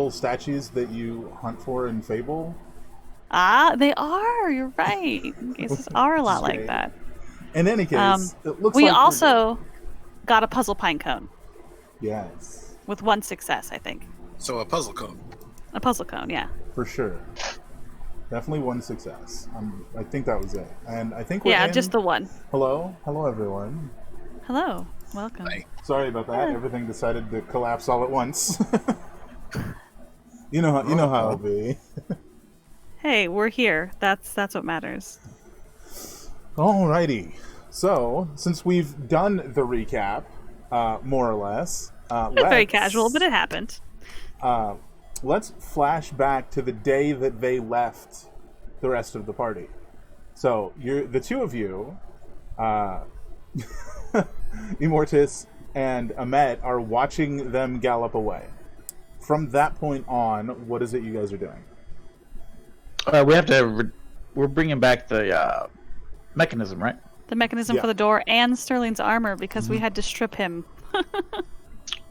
little statues that you hunt for in Fable. Ah, they are. You're right. Cases are a Which is lot like great. that. In any Um, case, it looks we like we're good. also got a puzzle pine cone Yes, with one success, I think. So a puzzle cone. A puzzle cone, yeah. for sure. Definitely one success. I think that was it. And I think we're Yeah, in. just the one. Hello? Hello, everyone. Hello. Welcome. Hey, Sorry about that. Yeah. Everything decided to collapse all at once. You know how Oh. it'll be. Hey, we're here. That's what matters. Alrighty. So, since we've done the recap, more or less, Very casual, but it happened. let's flash back to the day that they left the rest of the party. So, the two of you, Immortus and Amet, are watching them gallop away. From that point on, what is it you guys are doing? We have to. We're bringing back the mechanism, right? The mechanism Yeah. for the door and Sterling's armor because we had to strip him.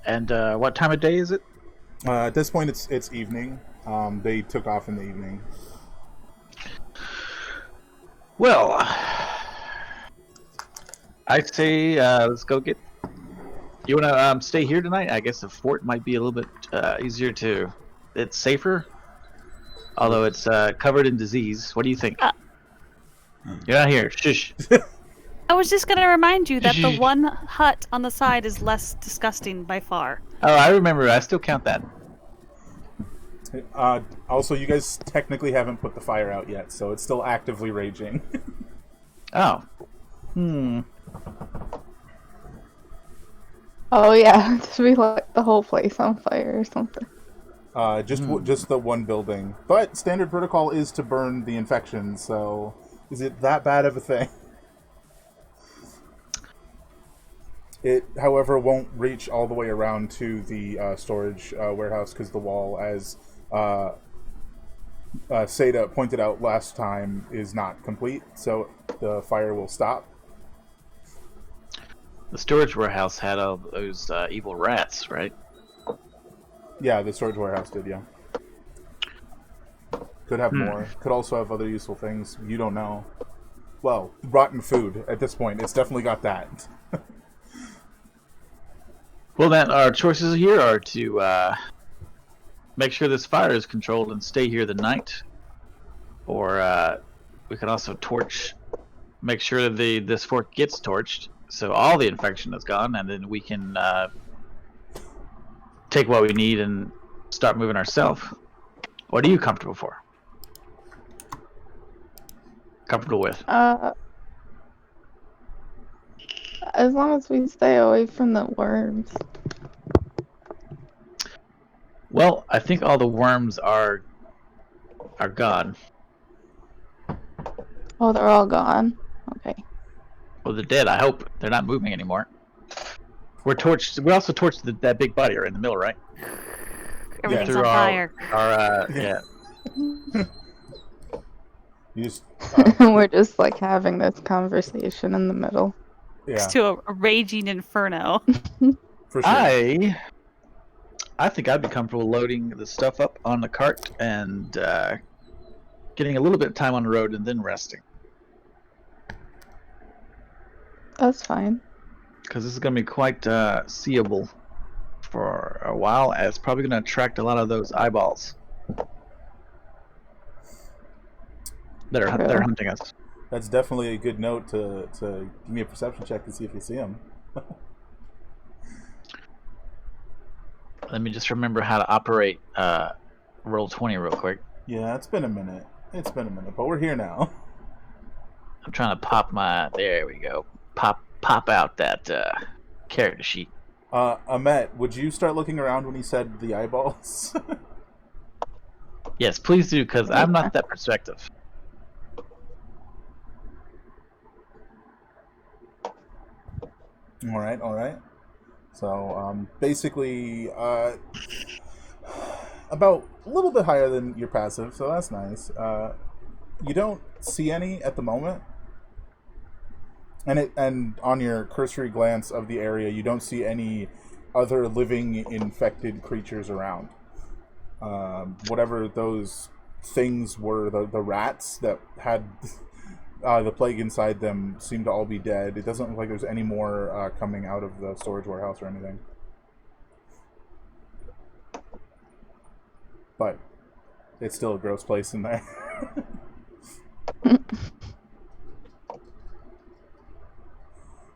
And what time of day is it? At this point, it's evening. They took off in the evening. Well, I say let's go get. You want to stay here tonight? I guess the fort might be a little bit easier to. It's safer, although it's covered in disease. What do you think? You're not here. Shush. I was just gonna remind you that the one hut on the side is less disgusting by far. Oh, I remember. I still count that. Also, you guys technically haven't put the fire out yet, so it's still actively raging. Oh. Oh yeah, just we light the whole place on fire or something. Just the one building. But standard protocol is to burn the infection, so is it that bad of a thing? It, however, won't reach all the way around to the storage warehouse because the wall, as Seda pointed out last time, is not complete, so the fire will stop. The storage warehouse had all those evil rats, right? Yeah, the storage warehouse did, yeah. Could have more. Could also have other useful things. You don't know. Well, rotten food at this point. It's definitely got that. Well, then our choices here are to make sure this fire is controlled and stay here the night, or we can also make sure that this fort gets torched, so all the infection is gone, and then we can take what we need and start moving ourselves. What are you comfortable for? Comfortable with? As long as we stay away from the worms. Well, I think all the worms are gone. Oh, they're all gone. Okay. Well, they're dead. I hope they're not moving anymore. We're torched. We also torched that big body right in the middle, right? Everything's Through on fire. yeah. You just, We're just like having this conversation in the middle. yeah, Next to a raging inferno. for sure. I think I'd be comfortable loading the stuff up on the cart and getting a little bit of time on the road and then resting. That's fine. Because this is going to be quite seeable for a while. And it's probably going to attract a lot of those eyeballs that are hunting us. That's definitely a good note to give me a perception check to see if you see them. Let me just remember how to operate roll 20 real quick. Yeah, it's been a minute. But we're here now. I'm trying to pop my. There we go. Pop out that character sheet. Amet, would you start looking around when he said the eyeballs? Yes, please do, because I'm not that perspective. All right. So, basically, about a little bit higher than your passive, so that's nice. You don't see any at the moment, and on your cursory glance of the area, you don't see any other living infected creatures around. whatever those things were, the rats that had the plague inside them seem to all be dead. It doesn't look like there's any more coming out of the storage warehouse or anything. But it's still a gross place in there.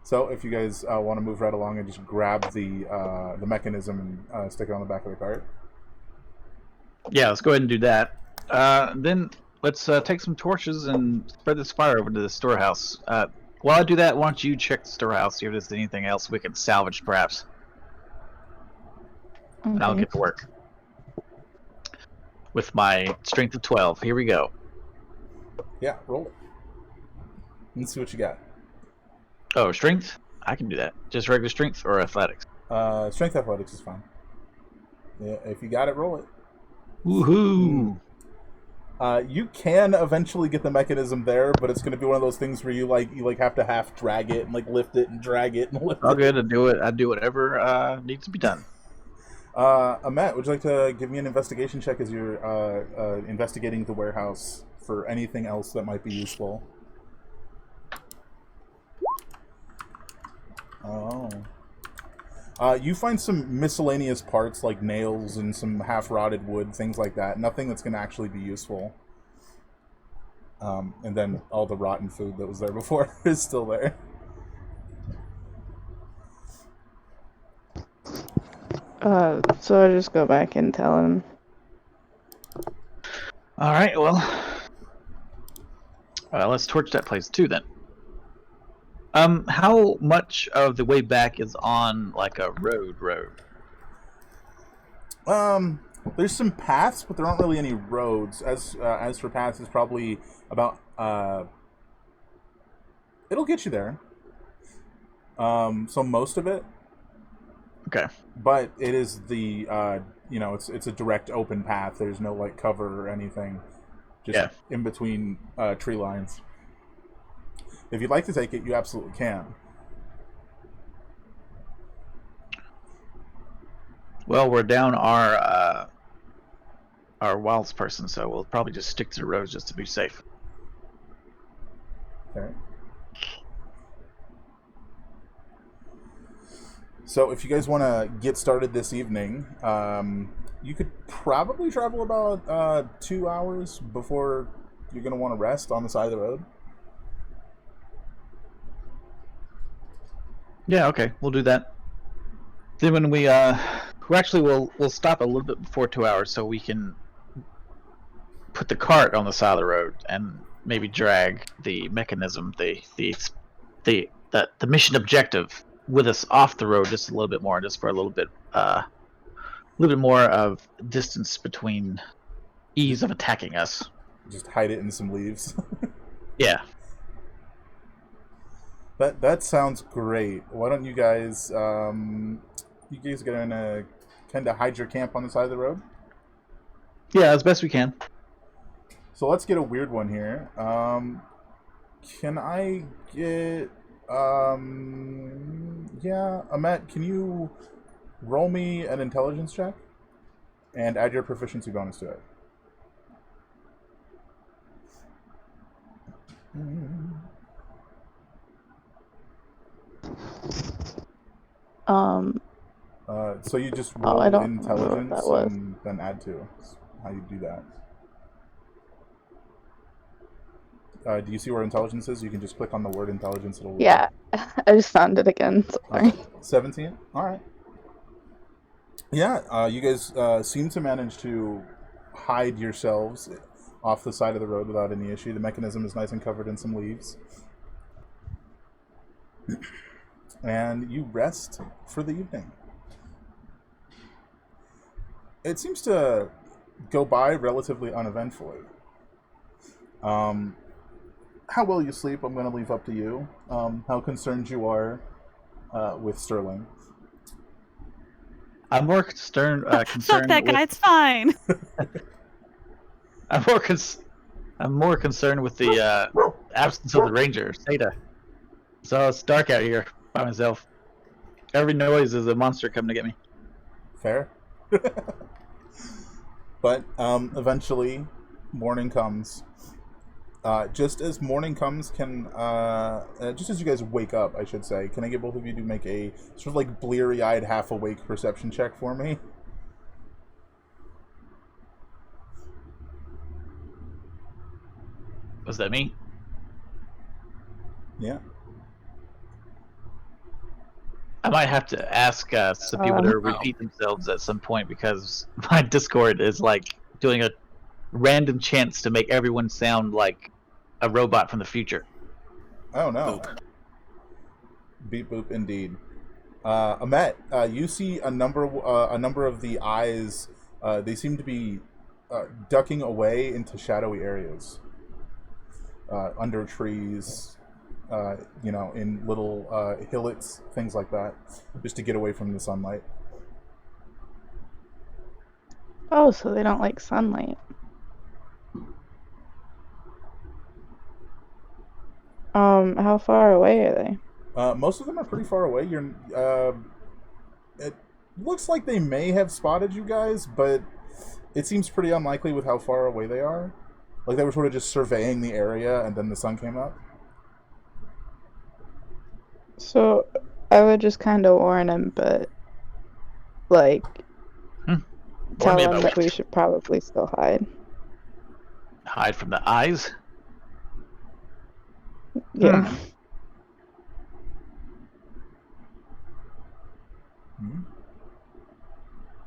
So if you guys want to move right along and just grab the mechanism and stick it on the back of the cart. Yeah, let's go ahead and do that. Then let's take some torches and spread this fire over to the storehouse. While I do that, why don't you check the storehouse, see if there's anything else we can salvage, perhaps. Okay. And I'll get to work. With my strength of 12. Here we go. Yeah, roll it. Let's see what you got. Oh, strength? I can do that. Just regular strength or athletics? Strength athletics is fine. Yeah, if you got it, roll it. Woohoo! You can eventually get the mechanism there, but it's going to be one of those things where you have to half drag it and lift it and drag it and lift All it. good. I do whatever needs to be done. Matt, would you like to give me an investigation check as you're investigating the warehouse for anything else that might be useful? Oh. You find some miscellaneous parts like nails and some half-rotted wood, things like that. Nothing that's going to actually be useful. And then all the rotten food that was there before is still there. So I just go back and tell him. All right, well, let's torch that place too then. How much of the way back is on like a road? There's some paths, but there aren't really any roads. As for paths, it's probably about it'll get you there. So most of it. Okay. But it is the it's a direct open path. There's no cover or anything. Just in between tree lines. If you'd like to take it, you absolutely can. Well, we're down our wilds person, so we'll probably just stick to the roads just to be safe. Okay. So if you guys want to get started this evening, you could probably travel about 2 hours before you're going to want to rest on the side of the road. Yeah, okay, we'll do that. Then when we'll stop a little bit before 2 hours so we can put the cart on the side of the road and maybe drag the mechanism, the mission objective with us off the road just a little bit more, just for a little bit more of distance between ease of attacking us. Just hide it in some leaves. Yeah. That sounds great. Why don't you guys gonna kind of hide your camp on the side of the road? Yeah, as best we can. So let's get a weird one here. Can I get Amet, can you roll me an intelligence check and add your proficiency bonus to it? So you just roll I don't remember what intelligence that was. and then add 2. That's how you do that. Do you see where intelligence is? You can just click on the word intelligence. It'll Yeah, I just found it again. Sorry. 17? Alright. Yeah, you guys seem to manage to hide yourselves off the side of the road without any issue. The mechanism is nice and covered in some leaves. And you rest for the evening. It seems to go by relatively uneventfully. How well you sleep, I'm going to leave up to you. How concerned you are with Sterling. I'm more concerned. Fuck that guy. It's fine. I'm more concerned with the absence of the ranger, Seda. So it's dark out here by myself. Every noise is a monster coming to get me. Fair. But eventually, morning comes. Just as morning comes, just as you guys wake up, I should say, can I get both of you to make a sort of like bleary-eyed, half-awake perception check for me? Was that me? Yeah. I might have to ask some people to repeat themselves at some point because my Discord is like doing a random chance to make everyone sound like a robot from the future. Oh no. Boop. Beep boop indeed. Amet, you see a number of the eyes. They seem to be ducking away into shadowy areas, under trees, in little hillocks, things like that, just to get away from the sunlight. Oh, so they don't like sunlight. How far away are they? Most of them are pretty far away. It looks like they may have spotted you guys, but it seems pretty unlikely with how far away they are. Like they were sort of just surveying the area, and then the sun came up. So I would just kind of warn him, but like tell him that we should probably still hide. Hide from the eyes? Yeah.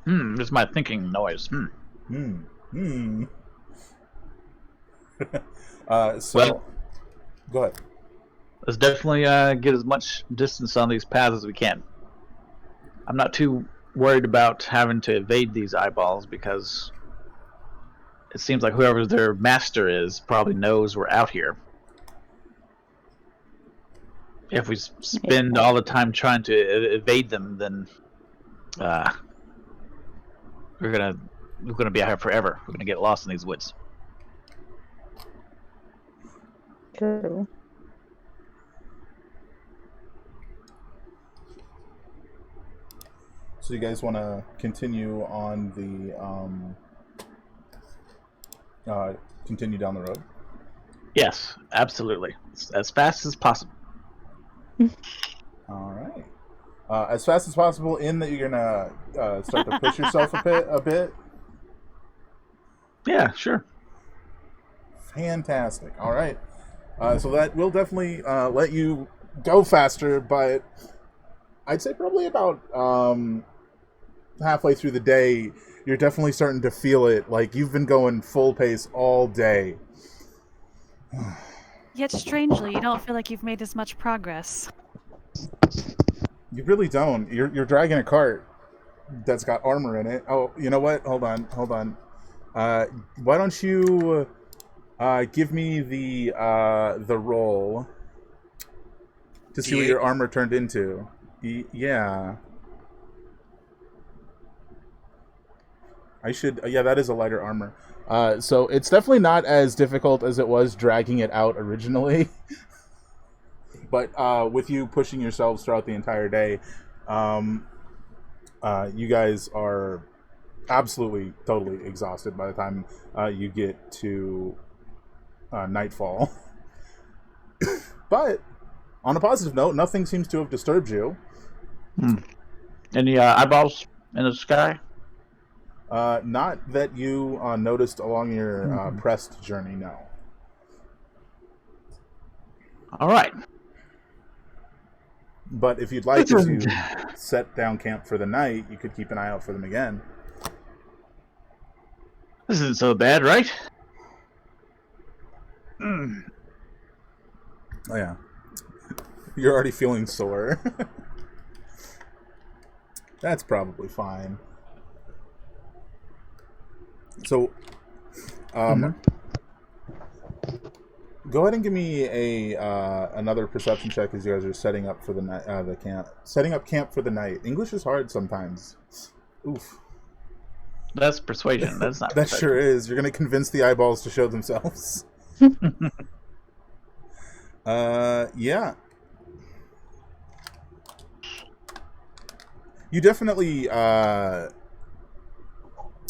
This is my thinking noise. Well, go ahead. Let's definitely get as much distance on these paths as we can. I'm not too worried about having to evade these eyeballs because it seems like whoever their master is probably knows we're out here. If we spend all the time trying to evade them, then we're gonna be out here forever. We're gonna get lost in these woods. True. So you guys want to continue on continue down the road? Yes, absolutely. As fast as possible. All right. As fast as possible in that you're gonna start to push yourself a bit. Yeah, sure. Fantastic. All right. So that will definitely let you go faster, but I'd say probably about halfway through the day, you're definitely starting to feel it. Like you've been going full pace all day. Yet strangely, you don't feel like you've made as much progress. You really don't. You're dragging a cart that's got armor in it. Oh, you know what? Hold on. Why don't you give me the roll to see what your armor turned into? Yeah. I should. Yeah, that is a lighter armor. So it's definitely not as difficult as it was dragging it out originally. But with you pushing yourselves throughout the entire day, you guys are absolutely, totally exhausted by the time you get to nightfall. But on a positive note, nothing seems to have disturbed you. Any eyeballs in the sky? Not that you noticed along your pressed journey, no. All right. But if you'd like to set down camp for the night, you could keep an eye out for them again. This isn't so bad, right? Oh, yeah. You're already feeling sore. That's probably fine. So, go ahead and give me another perception check as you guys are setting up for the night. The camp, setting up camp for the night. English is hard sometimes. Oof. That's persuasion. That's not. That sure is. You're gonna convince the eyeballs to show themselves. Yeah. You definitely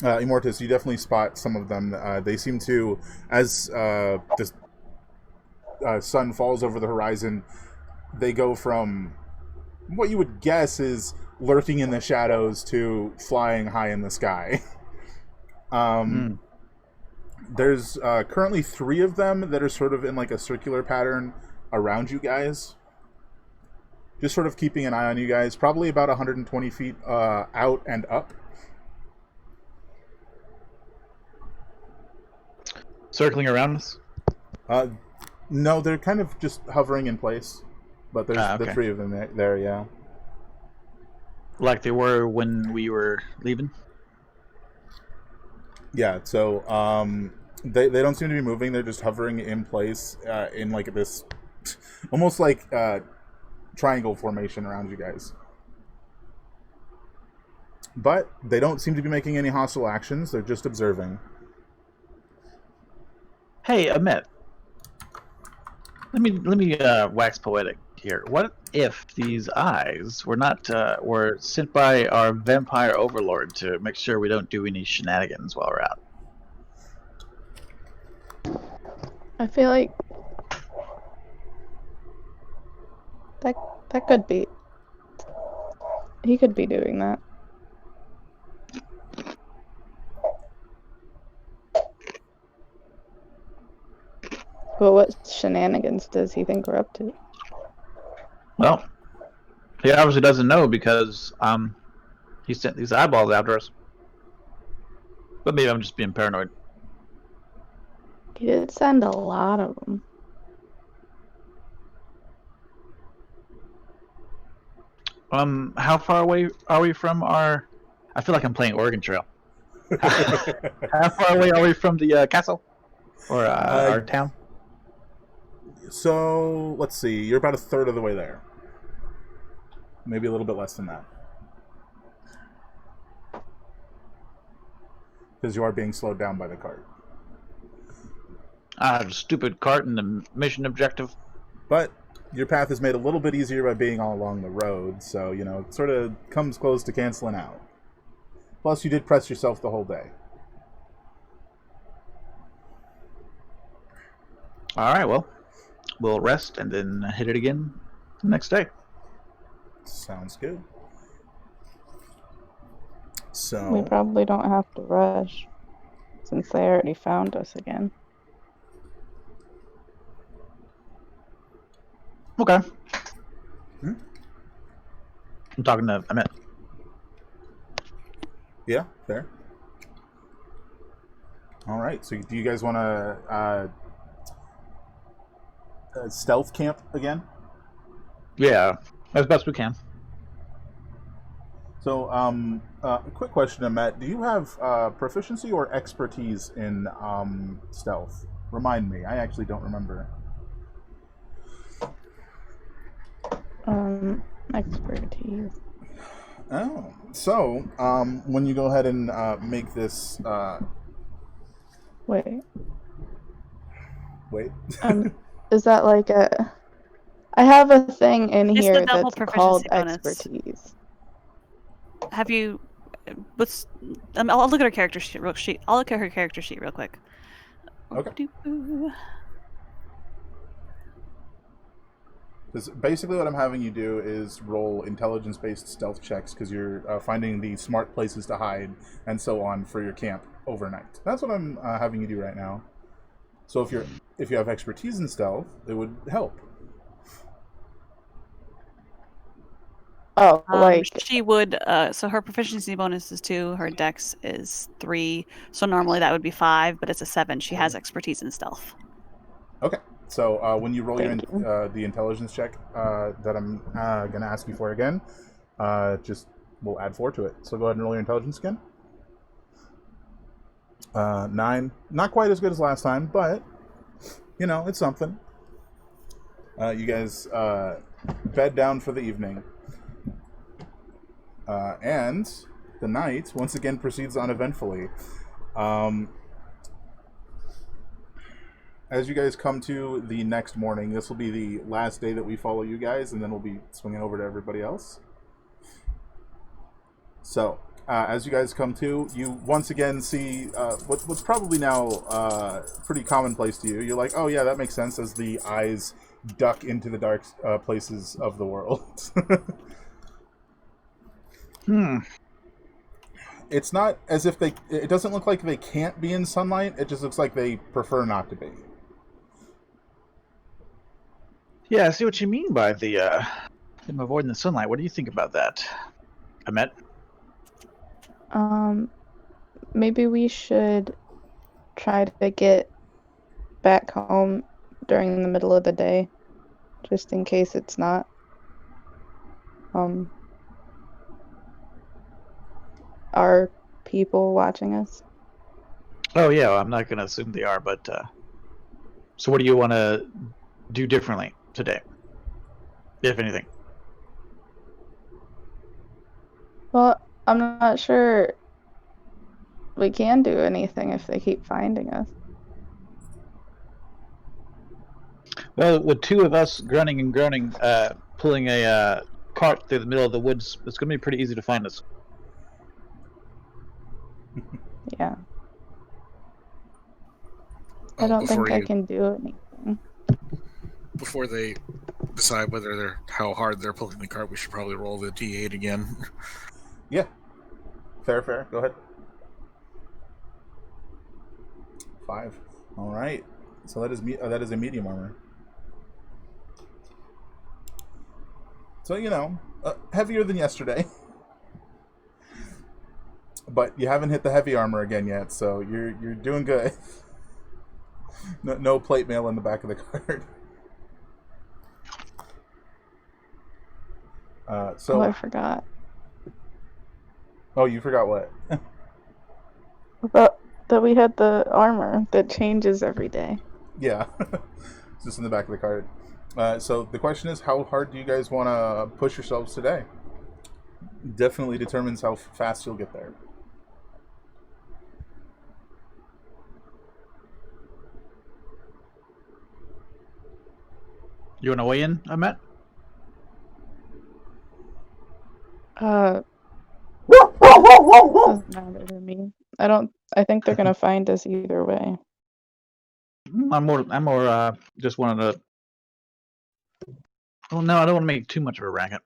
Immortus, you definitely spot some of them. They seem to, as the sun falls over the horizon, they go from what you would guess is lurking in the shadows to flying high in the sky. There's currently 3 of them that are sort of in like a circular pattern around you guys. Just sort of keeping an eye on you guys. Probably about 120 feet out and up. Circling around us? No, they're kind of just hovering in place. But there's okay. the 3 of them there, yeah. Like they were when we were leaving? Yeah, so they don't seem to be moving. They're just hovering in place in like this almost like triangle formation around you guys. But they don't seem to be making any hostile actions. They're just observing. Hey, Amit. Let me wax poetic here. What if these eyes were not were sent by our vampire overlord to make sure we don't do any shenanigans while we're out? I feel like that could be. He could be doing that. But what shenanigans does he think we're up to? Well, he obviously doesn't know because he sent these eyeballs after us. But maybe I'm just being paranoid. He did send a lot of them. How far away are we from our... I feel like I'm playing Oregon Trail. How far away are we from the castle? Or our town? So, let's see. You're about a third of the way there. Maybe a little bit less than that. Because you are being slowed down by the cart. I have a stupid cart and the mission objective. But your path is made a little bit easier by being all along the road, so, you know, it sort of comes close to canceling out. Plus, you did press yourself the whole day. Alright, well, we'll rest and then hit it again the next day. Sounds good. So we probably don't have to rush, since they already found us again. Okay. I'm talking to Amit. Yeah, fair. All right. So, do you guys want to stealth camp again? Yeah, as best we can. So, a quick question, Amit. Do you have proficiency or expertise in stealth? Remind me. I actually don't remember. Expertise. Oh, so when you go ahead and make this, wait, is that like a? I have a thing in It's here the double that's called bonus. expertise. Have you? I'll look at her character sheet. I'll look at her character sheet real quick. Okay. Because basically what I'm having you do is roll intelligence-based stealth checks because you're finding the smart places to hide and so on for your camp overnight. That's what I'm having you do right now. So if you have expertise in stealth, it would help. Oh, like she would. So her proficiency bonus is 2. Her dex is 3. So normally that would be 5, but it's a 7. She has expertise in stealth. Okay. So when you roll the intelligence check that I'm going to ask you for again, we'll add 4 to it. So go ahead and roll your intelligence again. 9. Not quite as good as last time, but, you know, it's something. You guys bed down for the evening. And the night, once again, proceeds uneventfully. As you guys come to the next morning, this will be the last day that we follow you guys, and then we'll be swinging over to everybody else. So, As you guys come to, you once again see what's probably now pretty commonplace to you. You're like, oh yeah, that makes sense, as the eyes duck into the dark places of the world. It's not as if it doesn't look like they can't be in sunlight. It just looks like they prefer not to be. Yeah, I see what you mean by them avoiding the sunlight. What do you think about that, Ahmet? Maybe we should try to get back home during the middle of the day, just in case it's not. Are people watching us? Oh yeah, well, I'm not going to assume they are, but so what do you want to do differently today, if anything? Well, I'm not sure we can do anything if they keep finding us. Well, with two of us grunting and groaning, pulling a cart through the middle of the woods, it's going to be pretty easy to find us. Yeah. I don't think I can do anything. Before they decide how hard they're pulling the cart, we should probably roll the D8 again. Yeah. Fair. Go ahead. 5. All right. So that is a medium armor. So heavier than yesterday, but you haven't hit the heavy armor again yet. So you're doing good. No plate mail in the back of the cart. Oh, I forgot. Oh, you forgot what? About that we had the armor that changes every day. Yeah. It's just in the back of the cart. So the question is, how hard do you guys want to push yourselves today? Definitely determines how fast you'll get there. You want to weigh in, Ahmet? Doesn't matter to me. I think they're gonna find us either way. I'm more just wanted to. Well, no, I don't want to make too much of a racket.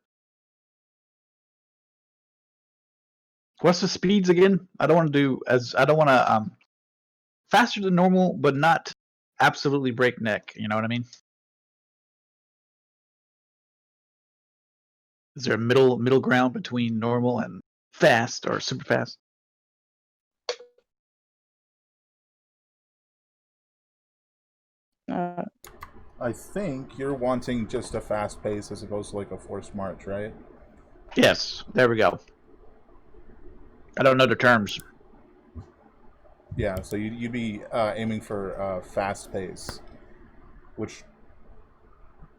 What's the speeds again? I don't want to faster than normal, but not absolutely breakneck. You know what I mean? Is there a middle ground between normal and fast or super fast? I think you're wanting just a fast pace as opposed to like a forced march, right? Yes, there we go. I don't know the terms. Yeah, so you'd be aiming for fast pace, which,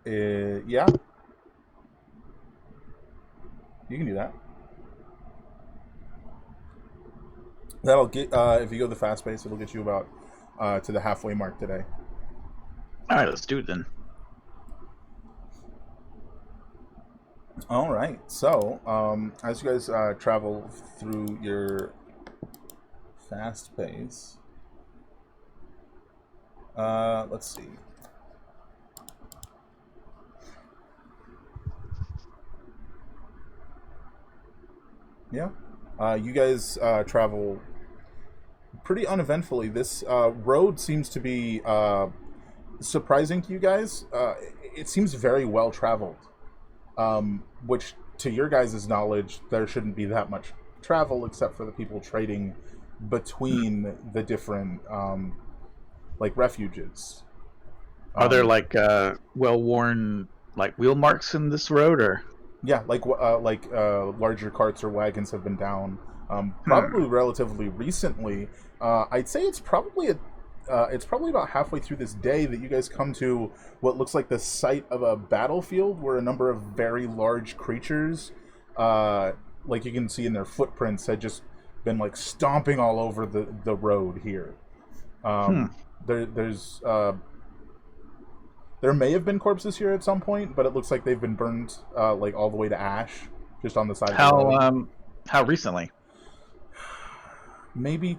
yeah, you can do that. That'll get if you go the fast pace, it'll get you about to the halfway mark today. All right, let's do it then. All right. So as you guys travel through your fast pace, let's see. Yeah. You guys travel pretty uneventfully. This road seems to be surprising to you guys. It seems very well traveled, which to your guys' knowledge, there shouldn't be that much travel except for the people trading between the different like refuges. Are there like well-worn like wheel marks in this road, or? Yeah, like larger carts or wagons have been down. Probably relatively recently. I'd say it's probably about halfway through this day that you guys come to what looks like the site of a battlefield where a number of very large creatures, like you can see in their footprints, had just been like stomping all over the road here. There may have been corpses here at some point, but it looks like they've been burned like all the way to ash, just on the side of the road. How recently? maybe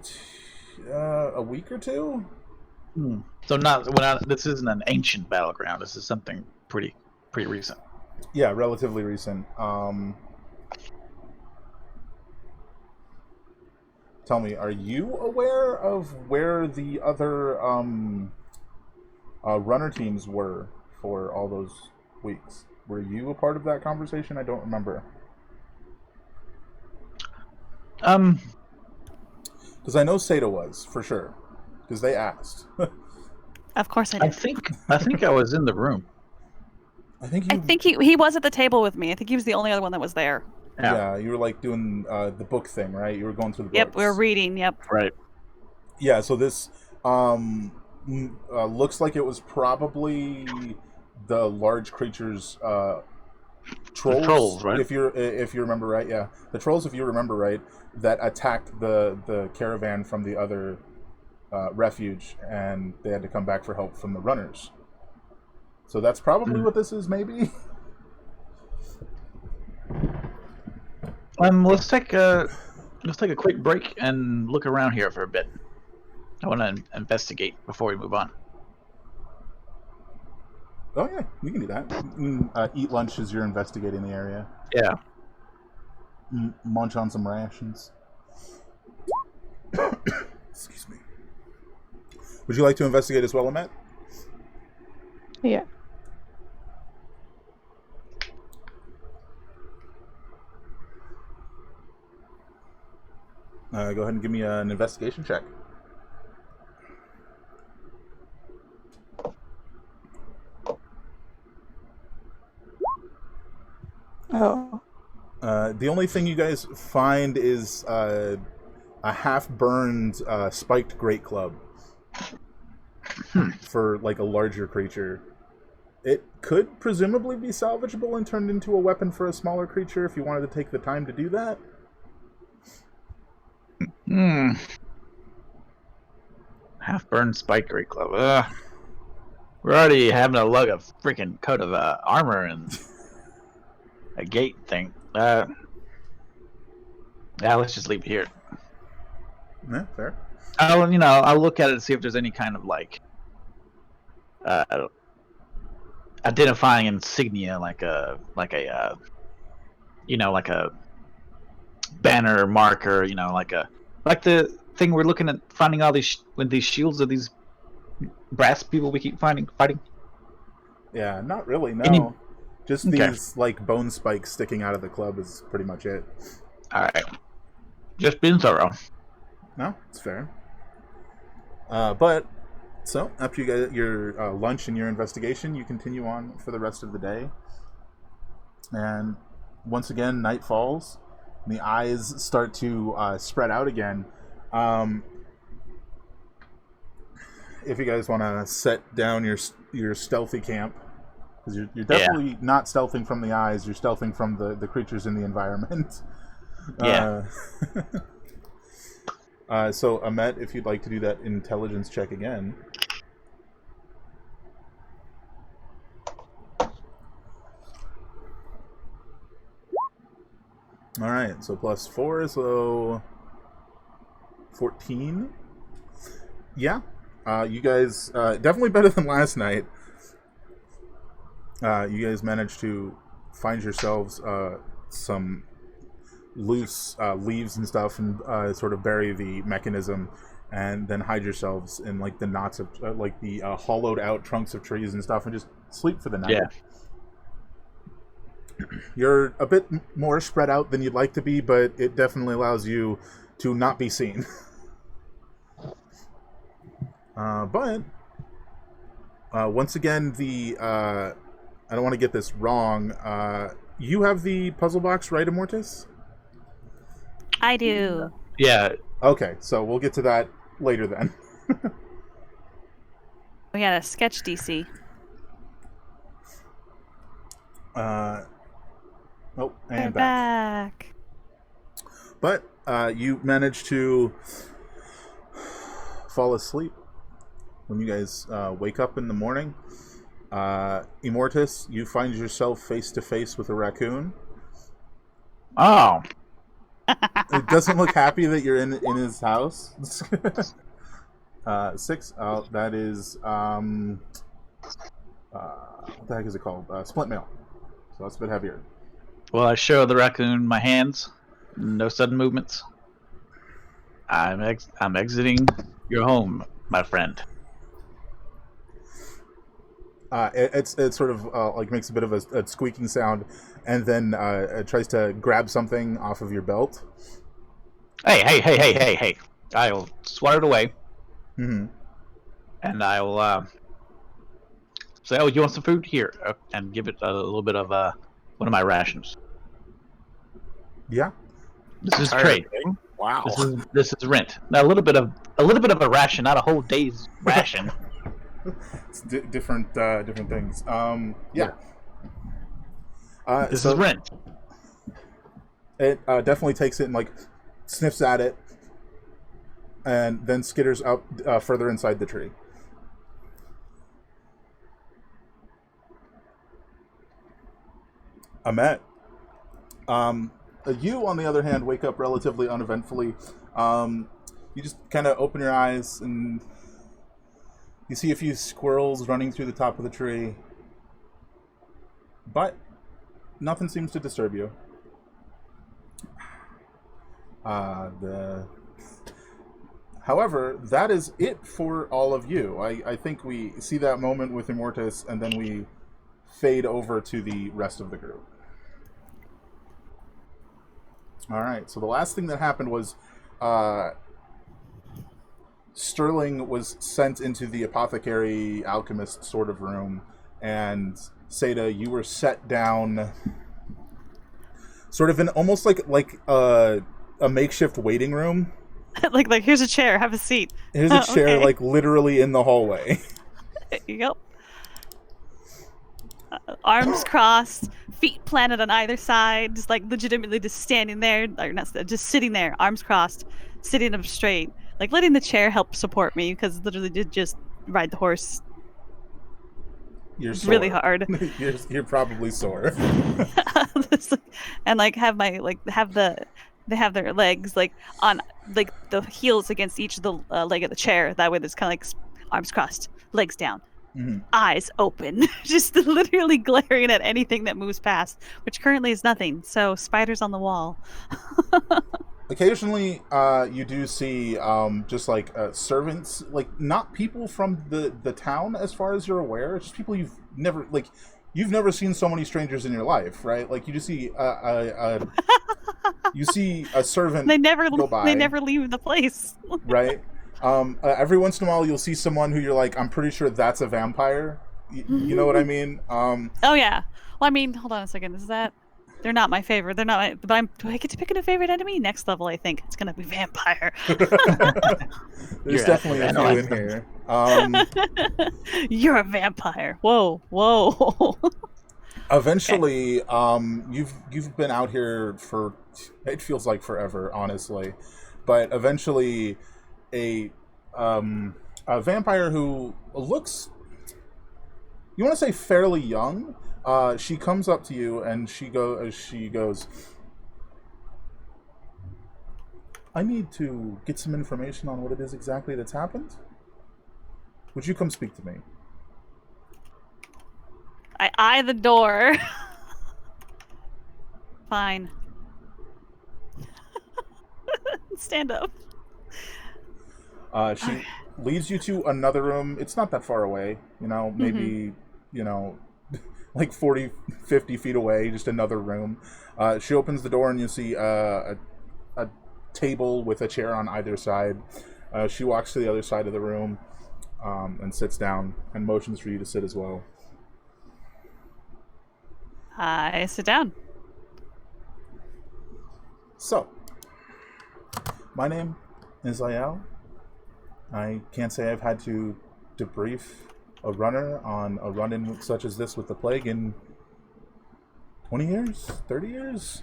a week or two. So this isn't an ancient battleground. This is something pretty recent. Yeah, relatively recent. Tell me, are you aware of where the other runner teams were for all those weeks? Were you a part of that conversation? I don't remember. Because I know Seda was, for sure. Because they asked. Of course I did. I think I was in the room. I think he was at the table with me. I think he was the only other one that was there. Yeah, you were like doing the book thing, right? You were going through the books. Yep, we were reading, yep. Right. Yeah, so this looks like it was probably the large creatures trolls, right? If you remember right, yeah. The trolls, if you remember right, that attacked the caravan from the other refuge, and they had to come back for help from the runners. So that's probably what this is, maybe? Let's take a quick break and look around here for a bit. I want to investigate before we move on. Oh yeah, you can do that. You can, eat lunch as you're investigating the area. Yeah. Munch on some rations. Excuse me. Would you like to investigate as well, Annette? Yeah. Go ahead and give me an investigation check. Oh. The only thing you guys find is a half-burned spiked great club for like a larger creature. It could presumably be salvageable and turned into a weapon for a smaller creature if you wanted to take the time to do that. Half-burned spike great club. We're already having to lug a freaking coat of armor and a gate thing. Yeah, let's just leave it here. Yeah, fair. I'll look at it and see if there's any kind of like identifying insignia, like a banner marker, like the thing we're looking at, finding all these with these shields of these brass people we keep fighting. Yeah, not really. No, just these like bone spikes sticking out of the club is pretty much it. All right, just being thorough. No, it's fair. But so after you get your lunch and your investigation, you continue on for the rest of the day. And once again, night falls. And the eyes start to spread out again. If you guys want to set down your stealthy camp, because you're definitely not stealthing from the eyes, you're stealthing from the creatures in the environment. Yeah. So Ahmet, if you'd like to do that intelligence check again. All right, so +4, so 14. Yeah, you guys definitely better than last night. You guys managed to find yourselves some loose leaves and stuff, and sort of bury the mechanism, and then hide yourselves in like the knots of like the hollowed out trunks of trees and stuff, and just sleep for the night. Yeah. You're a bit more spread out than you'd like to be, but it definitely allows you to not be seen. But once again, I don't want to get this wrong. You have the puzzle box, right, Immortus? I do. Yeah. Okay, so we'll get to that later then. We had a sketch DC. Oh, and We're back. back. But you managed to fall asleep when you guys wake up in the morning. Immortus, you find yourself face to face with a raccoon. Oh. It doesn't look happy that you're in his house. 6. That is what the heck is it called? Splint mail. So that's a bit heavier. Well, I show the raccoon my hands. No sudden movements. I'm exiting your home, my friend. It sort of like makes a bit of a squeaking sound, and then it tries to grab something off of your belt. Hey! I'll swat it away. Mm-hmm. And I will say, "Oh, you want some food? Here," and give it a little bit of one of my rations. Yeah. This is trade. Wow. This is rent. Now a little bit of a ration, not a whole day's ration. It's different things. Yeah. This is rent. It definitely takes it and like sniffs at it, and then skitters up further inside the tree. Ahmet. You, on the other hand, wake up relatively uneventfully. You just kind of open your eyes and you see a few squirrels running through the top of the tree. But nothing seems to disturb you. However, that is it for all of you. I think we see that moment with Immortus, and then we fade over to the rest of the group. All right, so the last thing that happened was Sterling was sent into the apothecary alchemist sort of room, and Seda, you were set down sort of in almost like a makeshift waiting room. like here's a chair, have a seat. Here's a chair, Okay. like literally in the hallway. Yep. Arms crossed, feet planted on either side, just like legitimately just standing there, or not, just sitting there, arms crossed, sitting up straight, like letting the chair help support me because literally did just ride the horse. You're It's sore. really hard. You're probably sore. And like they have their legs like on like the heels against each of the leg of the chair. That way, there's kind of like arms crossed, legs down. Mm-hmm. Eyes open, just literally glaring at anything that moves past, which currently is nothing. So spiders on the wall. Occasionally, you do see just like servants, like not people from the town, as far as you're aware. It's just people you've never seen so many strangers in your life, right? Like you just see you see a servant. They never go by, they never leave the place. right? Every once in a while, you'll see someone who you're like, I'm pretty sure that's a vampire. You know what I mean? Oh yeah. Well, I mean, hold on a second. Is that? They're not my favorite. They're not my. But do I get to pick a favorite enemy? Next level, I think it's gonna be vampire. There's definitely a few in here. You're a vampire. Whoa. Eventually, you've been out here for, it feels like forever, honestly, but eventually, a vampire who looks, you want to say fairly young, she comes up to you and she goes, I need to get some information on what it is exactly that's happened. Would you come speak to me? I eye the door. Fine. Stand up. She leads you to another room. It's not that far away, maybe, like 40, 50 feet away, just another room. She opens the door and you see a table with a chair on either side. She walks to the other side of the room and sits down and motions for you to sit as well. I sit down. So, my name is Ayel. I can't say I've had to debrief a runner on a run-in such as this with the plague in 20 years? 30 years?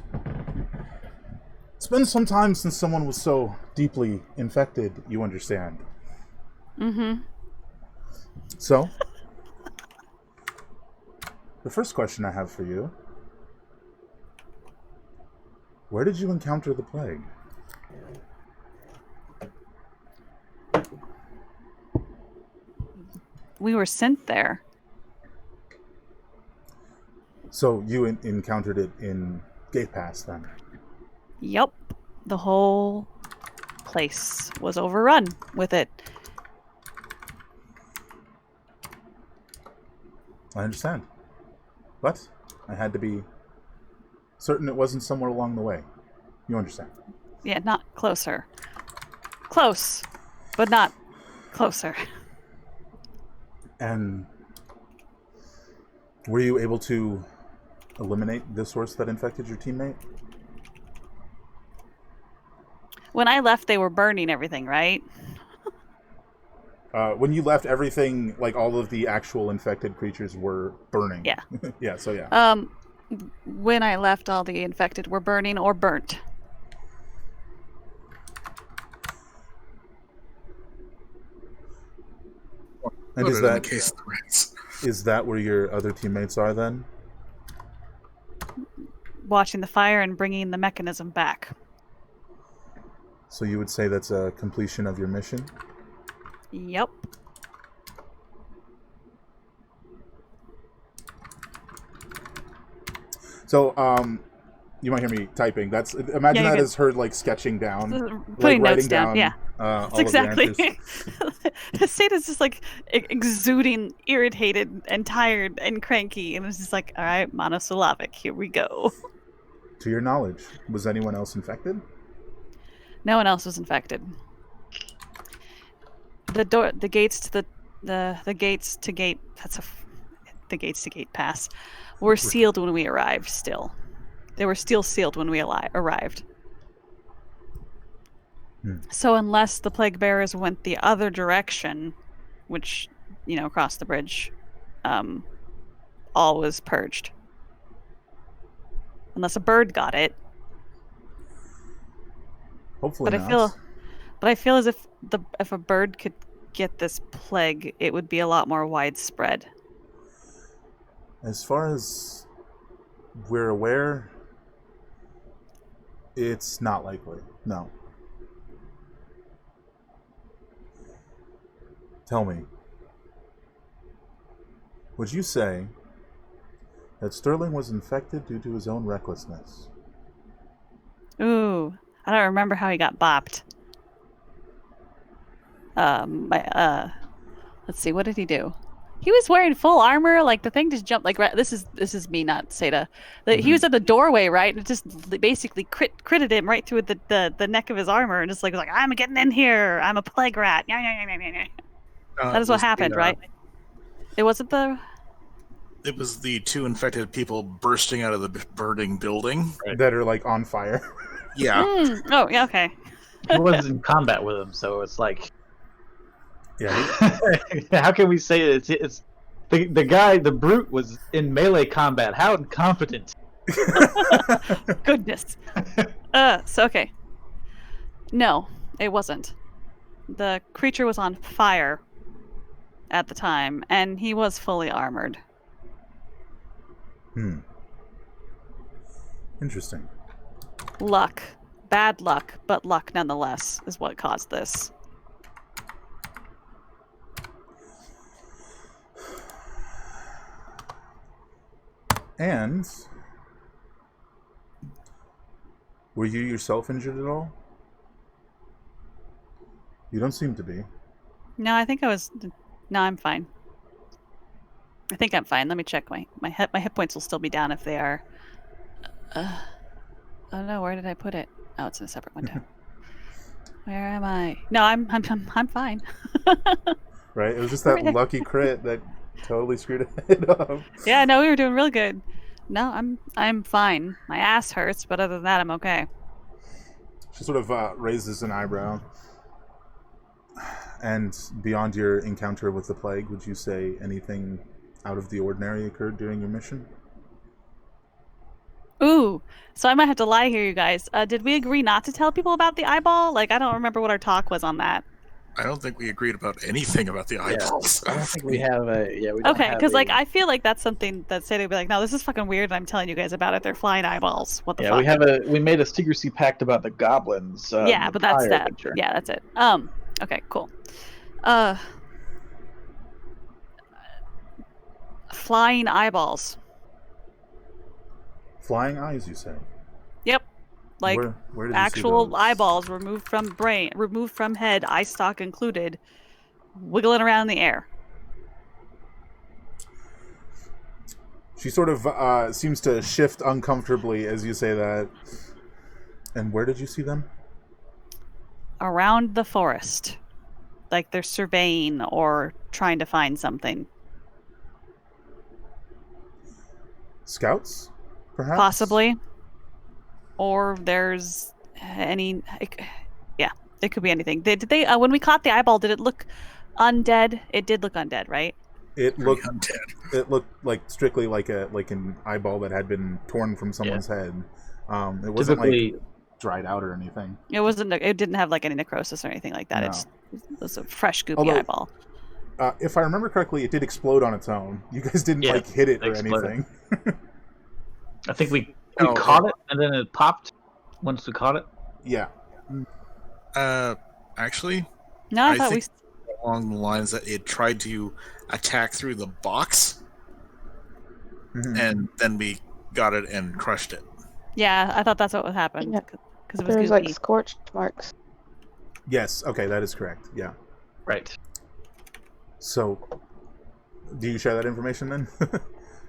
It's been some time since someone was so deeply infected, you understand. Mm-hmm. So, the first question I have for you: where did you encounter the plague? we were sent there. So you encountered it in Gate Pass, then? Yep. The whole place was overrun with it. I understand. But I had to be certain it wasn't somewhere along the way. You understand? Yeah, not closer. Close, but not closer. And were you able to eliminate the source that infected your teammate? When I left, they were burning everything, right? When you left, everything, like all of the actual infected creatures, were burning. Yeah. Yeah, so yeah. When I left, all the infected were burning or burnt. And Put is it in that the case of the rats. is that where your other teammates are then? Watching the fire and bringing the mechanism back. So you would say that's a completion of your mission? Yep. So, you might hear me typing. That's imagine Yeah, that you're as her like sketching down, Putting like notes writing down. Yeah. all That's of your exactly. answers. Sata's just like exuding, irritated and tired and cranky, and it's just like, all right, monosyllabic. Here we go. To your knowledge, was anyone else infected? No one else was infected. The gates to the gates to gate. The gates to gate pass were sealed when we arrived. Still, they were still sealed when we arrived. So unless the plague bearers went the other direction, which, across the bridge, all was purged. Unless a bird got it. Hopefully But not. I feel as if a bird could get this plague, it would be a lot more widespread. As far as we're aware, it's not likely. No. Tell me, would you say that Sterling was infected due to his own recklessness? Ooh, I don't remember how he got bopped. Let's see, what did he do? He was wearing full armor, like the thing just jumped. Like this is me, not Seda. He was at the doorway, right? And it just basically critted him right through the neck of his armor, and just was like, I'm getting in here. I'm a plague rat. That is what happened, right? It wasn't the. It was the two infected people bursting out of the burning building. That are like on fire. Yeah. Oh, yeah, okay. He was in combat with him, so it's like, Yeah. how can we say it's the guy, the brute, was in melee combat? How incompetent! Goodness. So okay. No, it wasn't. The creature was on fire at the time, and he was fully armored. Interesting. Luck. Bad luck, but luck nonetheless is what caused this. And were you yourself injured at all? You don't seem to be. No, I think I was. No, I'm fine. I think I'm fine. Let me check my hit points will still be down if they are. Oh no, where did I put it? Oh, it's in a separate window. Where am I? No, I'm fine. Right? It was just that lucky crit that totally screwed it up. Yeah, no, we were doing real good. No, I'm fine. My ass hurts, but other than that, I'm okay. She sort of raises an eyebrow. And beyond your encounter with the plague, would you say anything out of the ordinary occurred during your mission? Ooh, so I might have to lie here, you guys. Did we agree not to tell people about the eyeball? Like, I don't remember what our talk was on that. I don't think we agreed about anything about the eyeballs. I don't think we have a. Yeah, we don't Okay, have because a- I feel like that's something that Sadie would be like, no, this is fucking weird, and I'm telling you guys about it. They're flying eyeballs. What the fuck? we made a secrecy pact about the goblins. Yeah, but that's prior that. adventure. Yeah, that's it. Okay, cool. flying eyeballs. Flying eyes, you say? Yep. Like where did actual you see those? eyeballs removed from brain, removed from head, eye stalk included, wiggling around in the air. She sort of seems to shift uncomfortably as you say that. And where did you see them? Around the forest. Like they're surveying or trying to find something. Scouts, perhaps? Possibly. Or there's it could be anything. Did they when we caught the eyeball, did it look undead? It did look undead, right? It looked undead. It looked like strictly like an eyeball that had been torn from someone's head. It wasn't like dried out or anything. It wasn't. It didn't have like any necrosis or anything like that. No. It was a fresh, goopy eyeball. If I remember correctly, it did explode on its own. You guys didn't like hit it or anything. I think we caught it and then it popped once we caught it. Yeah. Actually, No, I thought think along the lines that it tried to attack through the box, and then we got it and crushed it. Yeah, I thought that's what would happen. Yeah. Because it was There was goopy. like scorch marks. Yes. Okay, that is correct. Yeah. Right. So, do you share that information then?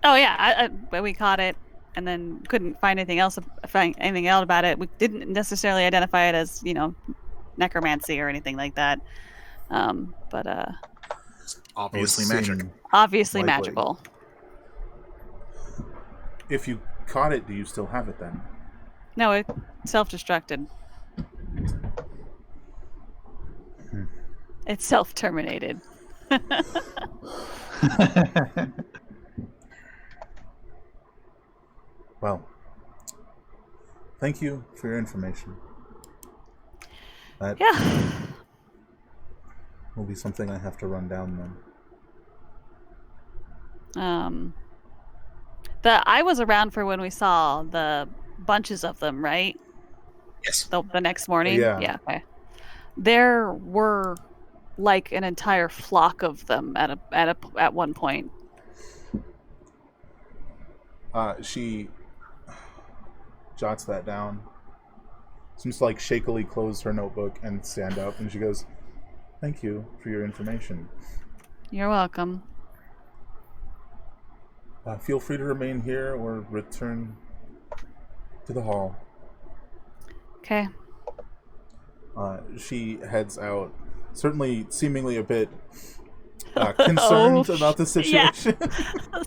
Oh yeah, we caught it and then couldn't find anything else about it. We didn't necessarily identify it as necromancy or anything like that. But Obviously magic. Obviously likely. magical. If you caught it, do you still have it then? No, it self-destructed. It's self-terminated. Well, thank you for your information. That will be something I have to run down then. I was around for when we saw the bunches of them, right? Yes. The next morning. Yeah. Okay. There were like an entire flock of them at one point. She jots that down. Seems to like shakily close her notebook and stand up, and she goes, "Thank you for your information. You're welcome. Feel free to remain here or return to the hall." Okay. She heads out, certainly seemingly a bit concerned about the situation. Yeah.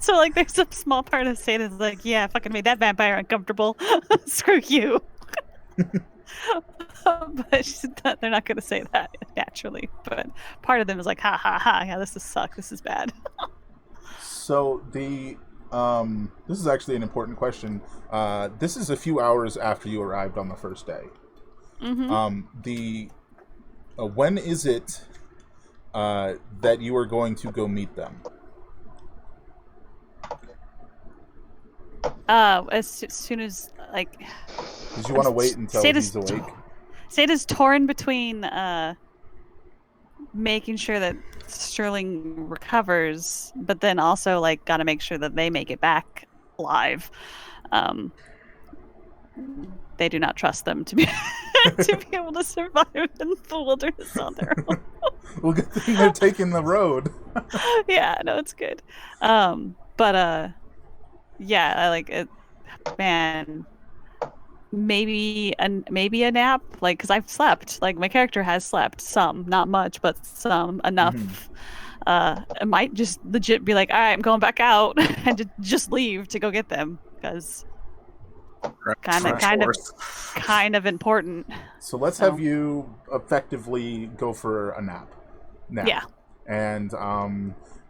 So like there's a small part of Satan that's like, yeah, fucking made that vampire uncomfortable. Screw you. But they're not going to say that naturally. But part of them is like, ha ha ha, yeah, this is suck. This is bad. So this is actually an important question. This is a few hours after you arrived on the first day. Mm-hmm. When is it that you are going to go meet them? As soon as like. Because you want to wait until he's awake. Sada's torn between making sure that Sterling recovers, but then also like got to make sure that they make it back alive. They do not trust them to be to be able to survive in the wilderness on their own. Well, good thing they're taking the road. Yeah, no, it's good. Yeah, I like it. Man, maybe a nap, like, because I've slept. Like, my character has slept some, not much, but some enough. It might just legit be like, all right, I'm going back out and to just leave to go get them because kind of important. So let's have you effectively go for a nap. Yeah. And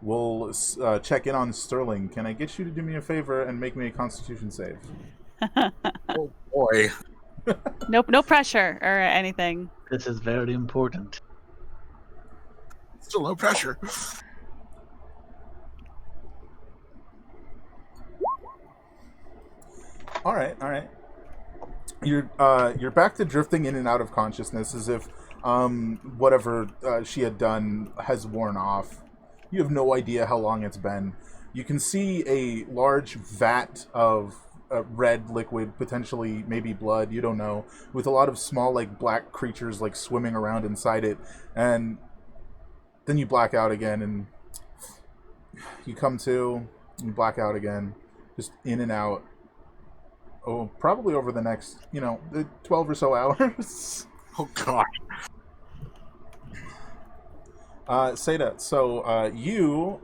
we'll check in on Sterling. Can I get you to do me a favor and make me a Constitution save? Oh boy. No pressure or anything. This is very important. Still no pressure. All right. You're back to drifting in and out of consciousness as if whatever she had done has worn off. You have no idea how long it's been. You can see a large vat of red liquid, potentially maybe blood, you don't know, with a lot of small, like, black creatures, like, swimming around inside it. And then you black out again, and you come to, you black out again, just in and out. Oh, probably over the next, 12 or so hours. Oh, God. Seda, so you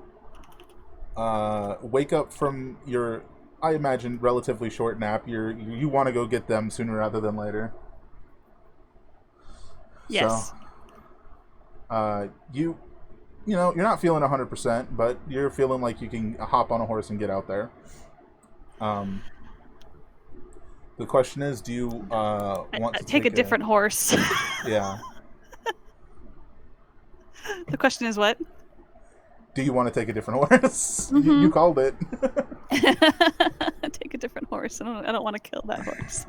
wake up from your, I imagine, relatively short nap. You want to go get them sooner rather than later. Yes. So, you're not feeling 100%, but you're feeling like you can hop on a horse and get out there. The question is, do you want to take a different horse? Yeah. The question is what? Do you want to take a different horse? Mm-hmm. You called it. Take a different horse. I don't want to kill that horse.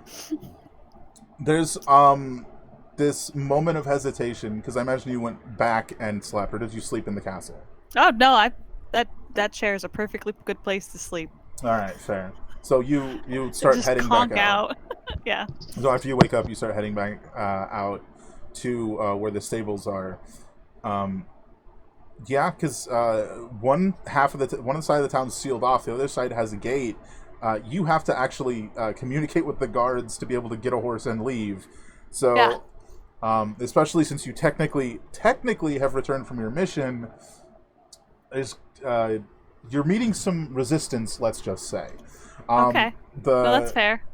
There's this moment of hesitation, because I imagine you went back and slept, or did you sleep in the castle? Oh no, that chair is a perfectly good place to sleep. All right, fair. So you start Just heading conk back out. Yeah. So after you wake up, you start heading back out to where the stables are. Yeah, because one side of the town is sealed off. The other side has a gate. You have to actually communicate with the guards to be able to get a horse and leave. So, yeah. Especially since you technically have returned from your mission, you're meeting some resistance. Let's just say. Okay. Well, that's fair.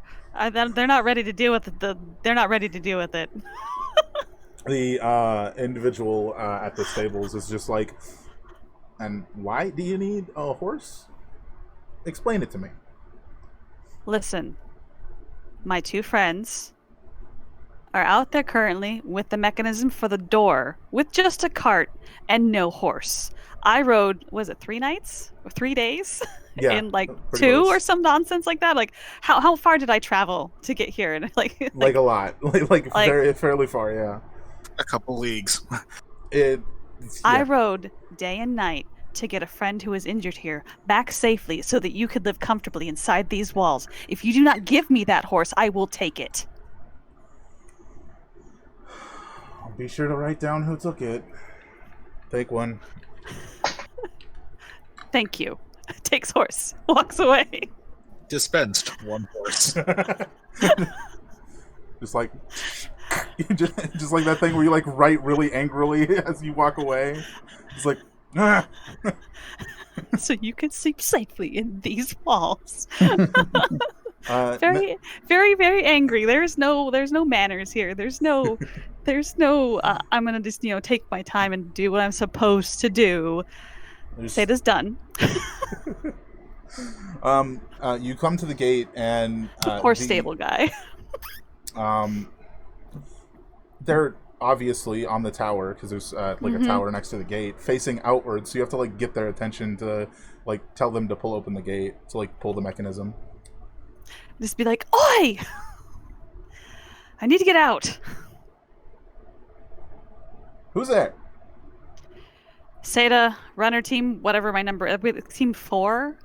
They're not ready to deal with it. They're not ready to deal with it. The individual at the stables is just like, and why do you need a horse? Explain it to me. Listen, my two friends are out there currently with the mechanism for the door, with just a cart and no horse. I rode, was it 3 nights or 3 days? Yeah, in like 2 close. or some nonsense like that. Like how far did I travel to get here? And like a lot, like very fairly far. Yeah, a couple leagues. I rode day and night to get a friend who was injured here back safely so that you could live comfortably inside these walls. If you do not give me that horse, I will take it. I'll be sure to write down who took it. Take one. Thank you. Takes horse. Walks away. Dispensed one horse. Just like just like that thing where you like write really angrily as you walk away. It's like so you can sleep safely in these walls. Very, very, very angry. There's no manners here. There's no I'm gonna just take my time and do what I'm supposed to do. Seda's done. You come to the gate and horse stable guy. They're obviously on the tower because there's a tower next to the gate facing outwards, so you have to like get their attention to like tell them to pull open the gate to like pull the mechanism. Just be like, "Oi! I need to get out." Who's there? Seda, runner team, whatever my number, team 4.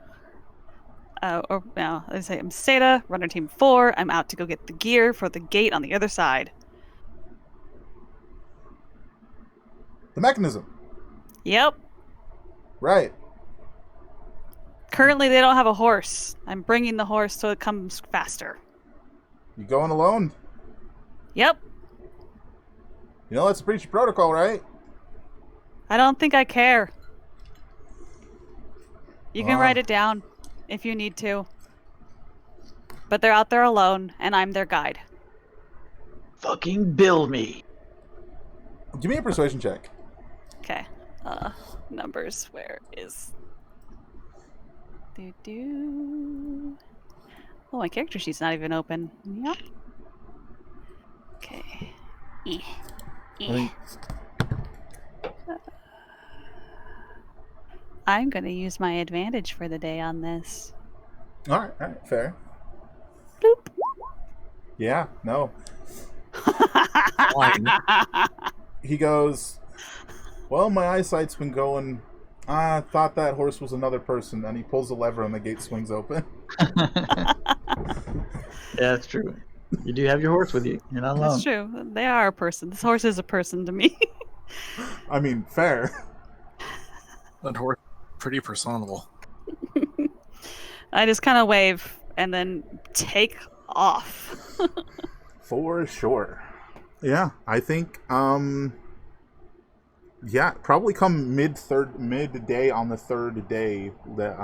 Or no, I say I'm Seda, runner team 4. I'm out to go get the gear for the gate on the other side. The mechanism. Yep. Right. Currently, they don't have a horse. I'm bringing the horse so it comes faster. You going alone? Yep. You know that's a breach of protocol, right? I don't think I care. You can write it down if you need to. But they're out there alone, and I'm their guide. Fucking bill me. Give me a persuasion check. Okay. Numbers. Where is... Oh, my character sheet's not even open. Yep. Okay. I'm going to use my advantage for the day on this. All right, fair. Boop. Yeah, no. He goes, well, my eyesight's been going I thought that horse was another person. Then he pulls the lever and the gate swings open. Yeah, that's true. You do have your horse with you. You're not alone. That's true. They are a person. This horse is a person to me. I mean, fair. That horse pretty personable. I just kind of wave and then take off. For sure. Yeah, I think yeah, probably come midday on the third day that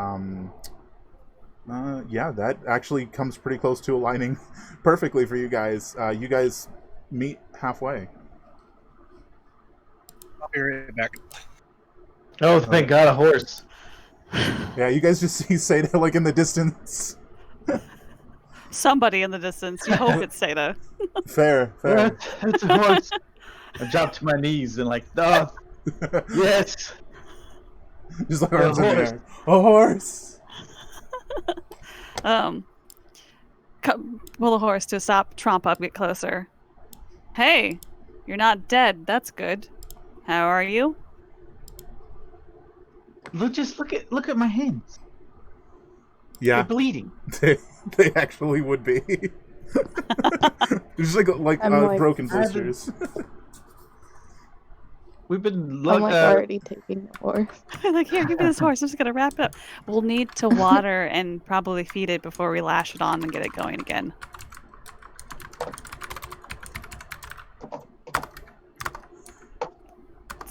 yeah, that actually comes pretty close to aligning perfectly for you guys. You guys meet halfway. I'll be right back. Oh, thank God, a horse. Yeah, you guys just see Seda like in the distance. Somebody in the distance. You hope it's Seda. Fair. It's a horse. I dropped to my knees and like, oh, yes. Just like arms in the horse. air. A horse. Pull the horse to a stop, tromp up, get closer. Hey, you're not dead. That's good. How are you? Just look at my hands. Yeah, They're bleeding. they actually would be. Just like broken sisters. We've been I'm already taking the horse. Like, here, give me this horse. I'm just gonna wrap it up. We'll need to water and probably feed it before we lash it on and get it going again.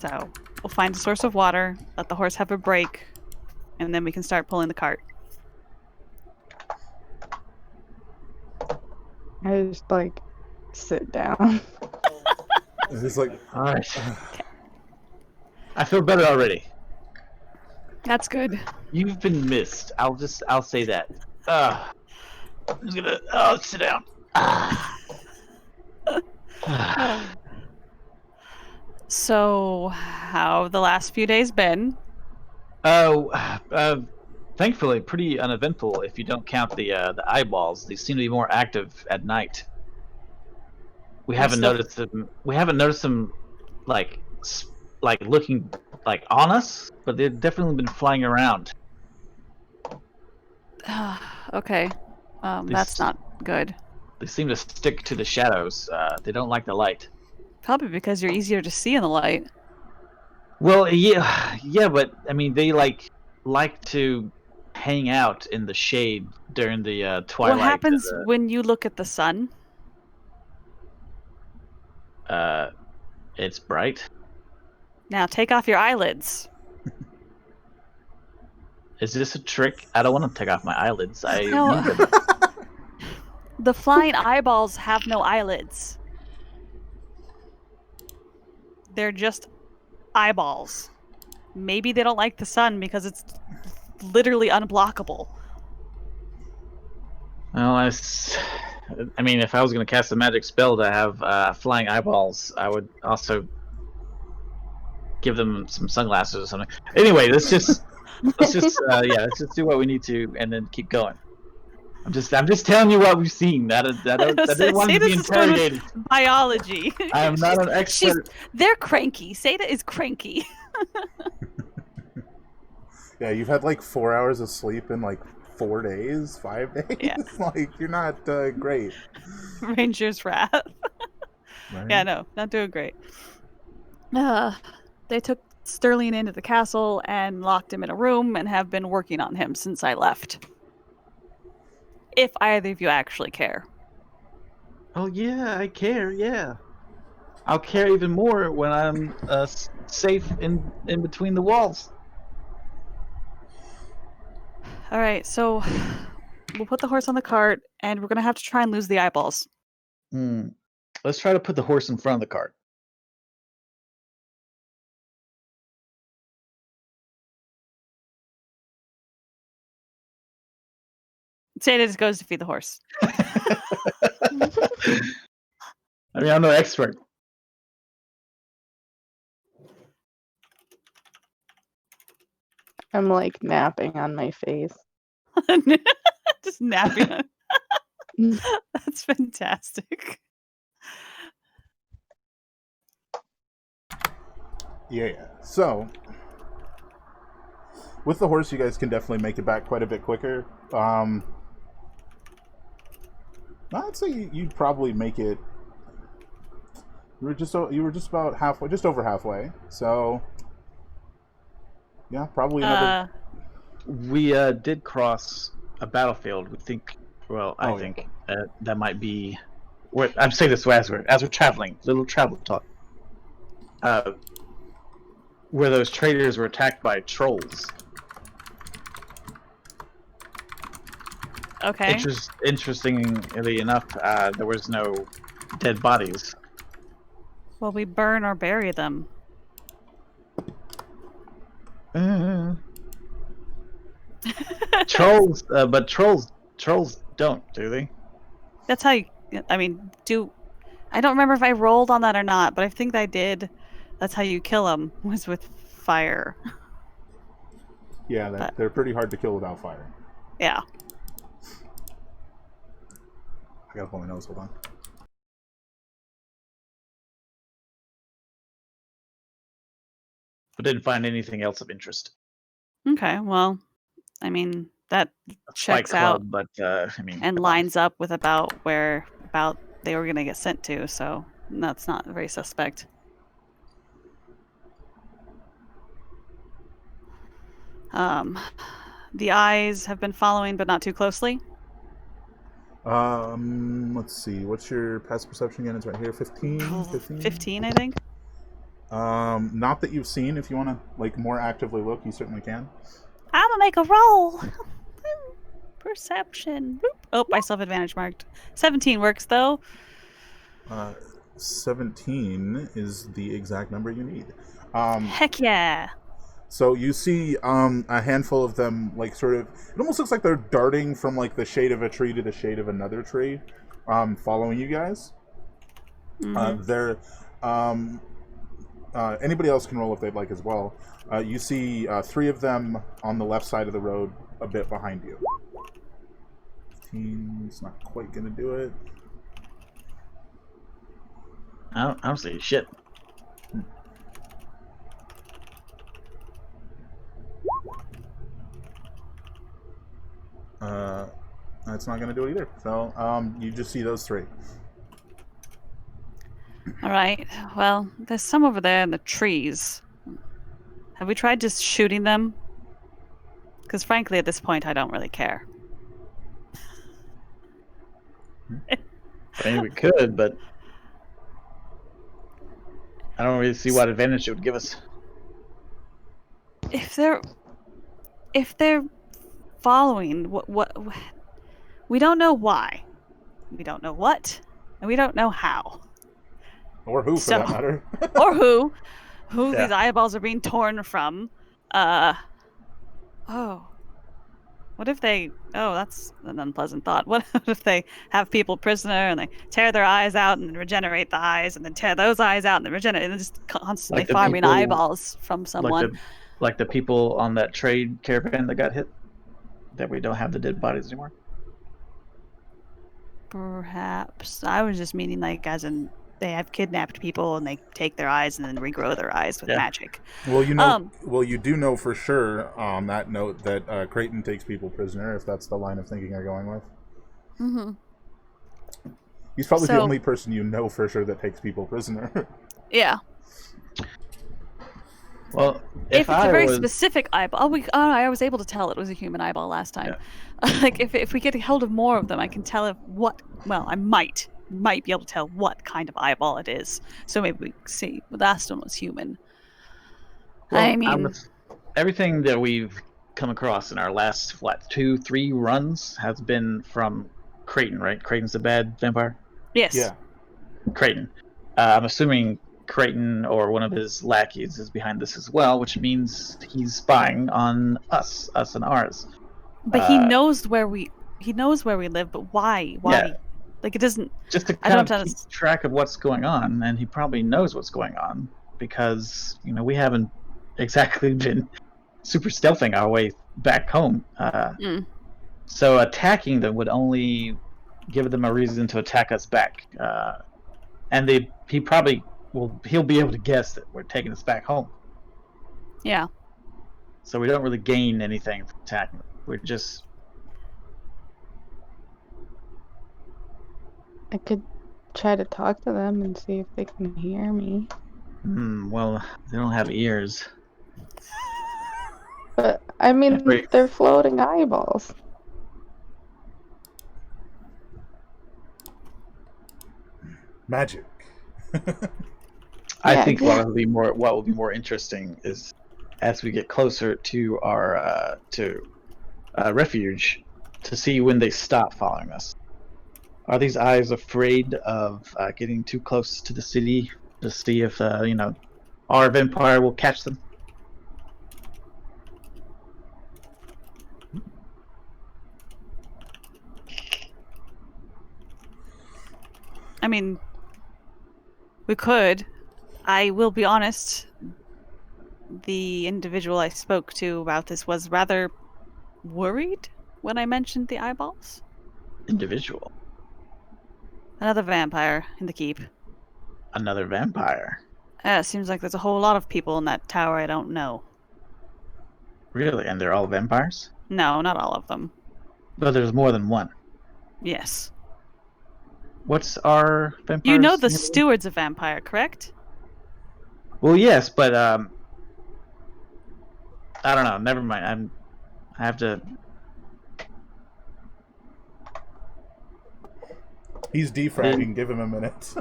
So we'll find a source of water, let the horse have a break, and then we can start pulling the cart. I just sit down. It's like, All right. I feel better already. That's good. You've been missed. I'll say that. I'm just gonna sit down. So, how have the last few days been? Thankfully, pretty uneventful if you don't count the eyeballs. They seem to be more active at night. We haven't noticed them. We haven't noticed them, like looking on us, but they've definitely been flying around. Okay, that's not good. They seem to stick to the shadows. They don't like the light. Probably because you're easier to see in the light. Well, yeah, but I mean, they like to hang out in the shade during the twilight. What happens when you look at the sun? It's bright. Now take off your eyelids. Is this a trick? I don't want to take off my eyelids. No. The flying eyeballs have no eyelids. They're just eyeballs. Maybe they don't like the sun because it's literally unblockable. Well, I mean, if I was going to cast a magic spell to have flying eyeballs, I would also give them some sunglasses or something. Anyway, let's just do what we need to, and then keep going. I'm just telling you what we've seen. That didn't want to be interrogated. Biology. I am not an expert. They're cranky. Seda is cranky. Yeah, you've had 4 hours of sleep in 4 days, 5 days. Yeah. You're not great. Ranger's wrath. Right? Yeah, no, not doing great. They took Sterling into the castle and locked him in a room and have been working on him since I left. If either of you actually care. Oh yeah, I care. Yeah, I'll care even more when I'm safe in between the walls. All right, so we'll put the horse on the cart, and we're gonna have to try and lose the eyeballs. Let's try to put the horse in front of the cart. Seda just goes to feed the horse. I mean, I'm no expert. I'm napping on my face. Just napping. That's fantastic. Yeah. So, with the horse, you guys can definitely make it back quite a bit quicker. I'd say you'd probably make it. You were just about halfway, just over halfway. So, yeah, probably another. We did cross a battlefield. We think. Well, I think that might be. I'm saying this as we're traveling. Little travel talk. Where those traders were attacked by trolls. Okay. Interestingly enough, there was no dead bodies. Well, we burn or bury them. Trolls, but trolls don't, do they? That's how you. I mean, I don't remember if I rolled on that or not, but I think I did. That's how you kill them, was with fire. Yeah, they're pretty hard to kill without fire. Yeah. I gotta pull my nose. Hold on. But didn't find anything else of interest. Okay. Well, I mean that checks out, but and lines up with about they were gonna get sent to. So that's not very suspect. The eyes have been following, but not too closely. Let's see. What's your passive perception again? It's right here. 15? 15, I think. Not that you've seen. If you want to like more actively look, you certainly can. I'm gonna make a roll. Perception. Boop. Oh, I still have advantage marked. 17 works though. 17 is the exact number you need. Heck yeah. So you see a handful of them, like sort of, it almost looks like they're darting from like the shade of a tree to the shade of another tree, following you guys. They're anybody else can roll if they'd like as well. You see 3 of them on the left side of the road, a bit behind you. 15's not quite gonna do it. I don't see shit. That's not gonna do it either. So you just see those 3. All right. Well, there's some over there in the trees. Have we tried just shooting them? Because frankly, at this point, I don't really care. I mean, we could, but I don't really see what advantage it would give us. If they're following, what we don't know why, we don't know what, and we don't know how, or who, for that matter, or who these eyeballs are being torn from. What if they? Oh, that's an unpleasant thought. What if they have people prisoner and they tear their eyes out and then regenerate the eyes, and then tear those eyes out and then regenerate, and just constantly farming eyeballs from someone? Like the people on that trade caravan that got hit, that we don't have the dead bodies anymore. Perhaps. I was just meaning like as in they have kidnapped people and they take their eyes and then regrow their eyes with magic. Well, you know, you do know for sure on that note that Creighton takes people prisoner, if that's the line of thinking you're going with. Mm-hmm. He's probably the only person you know for sure that takes people prisoner. Yeah. Well, if it's a very specific eyeball, I was able to tell it was a human eyeball last time. Yeah. Like if we get a hold of more of them, I can tell I might be able to tell what kind of eyeball it is. So maybe we see the last one was human. Well, I mean, everything that we've come across in our last 2-3 runs has been from Creighton, right? Creighton's the bad vampire? Yes. Yeah. Creighton. I'm assuming Creighton or one of his lackeys is behind this as well, which means he's spying on us and ours. But he knows where we live, but why? Yeah. Like it doesn't just to kind of keep track of what's going on, and he probably knows what's going on because we haven't exactly been super stealthing our way back home. So attacking them would only give them a reason to attack us back, and he'll be able to guess that we're taking us back home. Yeah. So we don't really gain anything from attacking them. We're just... I could try to talk to them and see if they can hear me. Well, they don't have ears. But, I mean, Wait. they're floating eyeballs. Magic. I Yeah, think yeah. what will be more interesting is as we get closer to our refuge to see when they stop following us. Are these eyes afraid of getting too close to the city to see if our vampire will catch them? I mean, we could. I will be honest. The individual I spoke to about this was rather worried when I mentioned the eyeballs. Individual. Another vampire in the keep. Another vampire. It seems like there's a whole lot of people in that tower I don't know. Really? And they're all vampires? No, not all of them. But there's more than one. Yes. What's our vampire? You know the steward's a vampire, correct? Well, yes, but I don't know. Never mind. I have to. He's defragging. Give him a minute.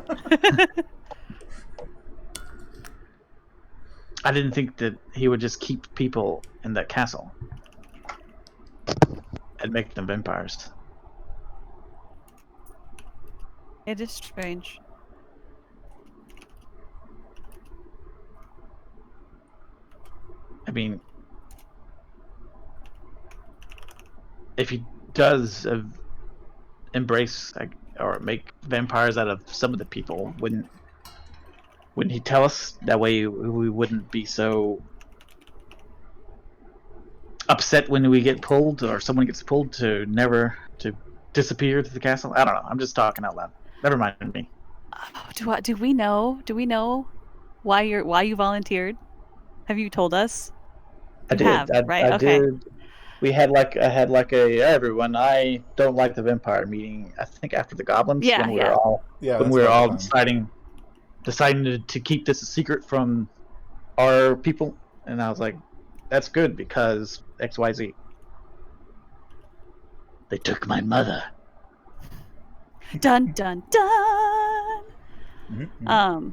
I didn't think that he would just keep people in that castle and make them vampires. It is strange. I mean, if he does embrace or make vampires out of some of the people, wouldn't he tell us? That way we wouldn't be so upset when we get pulled or someone gets pulled to never to disappear to the castle. I don't know. I'm just talking out loud. Never mind me. Do we know why you volunteered? Have you told us? I did. Right? I Okay. did. I had like a everyone. I don't like the vampire meeting. I think after the goblins, Yeah, when we yeah. were all deciding to keep this a secret from our people, and I was like, that's good because XYZ. They took my mother. Dun dun dun. Mm-hmm.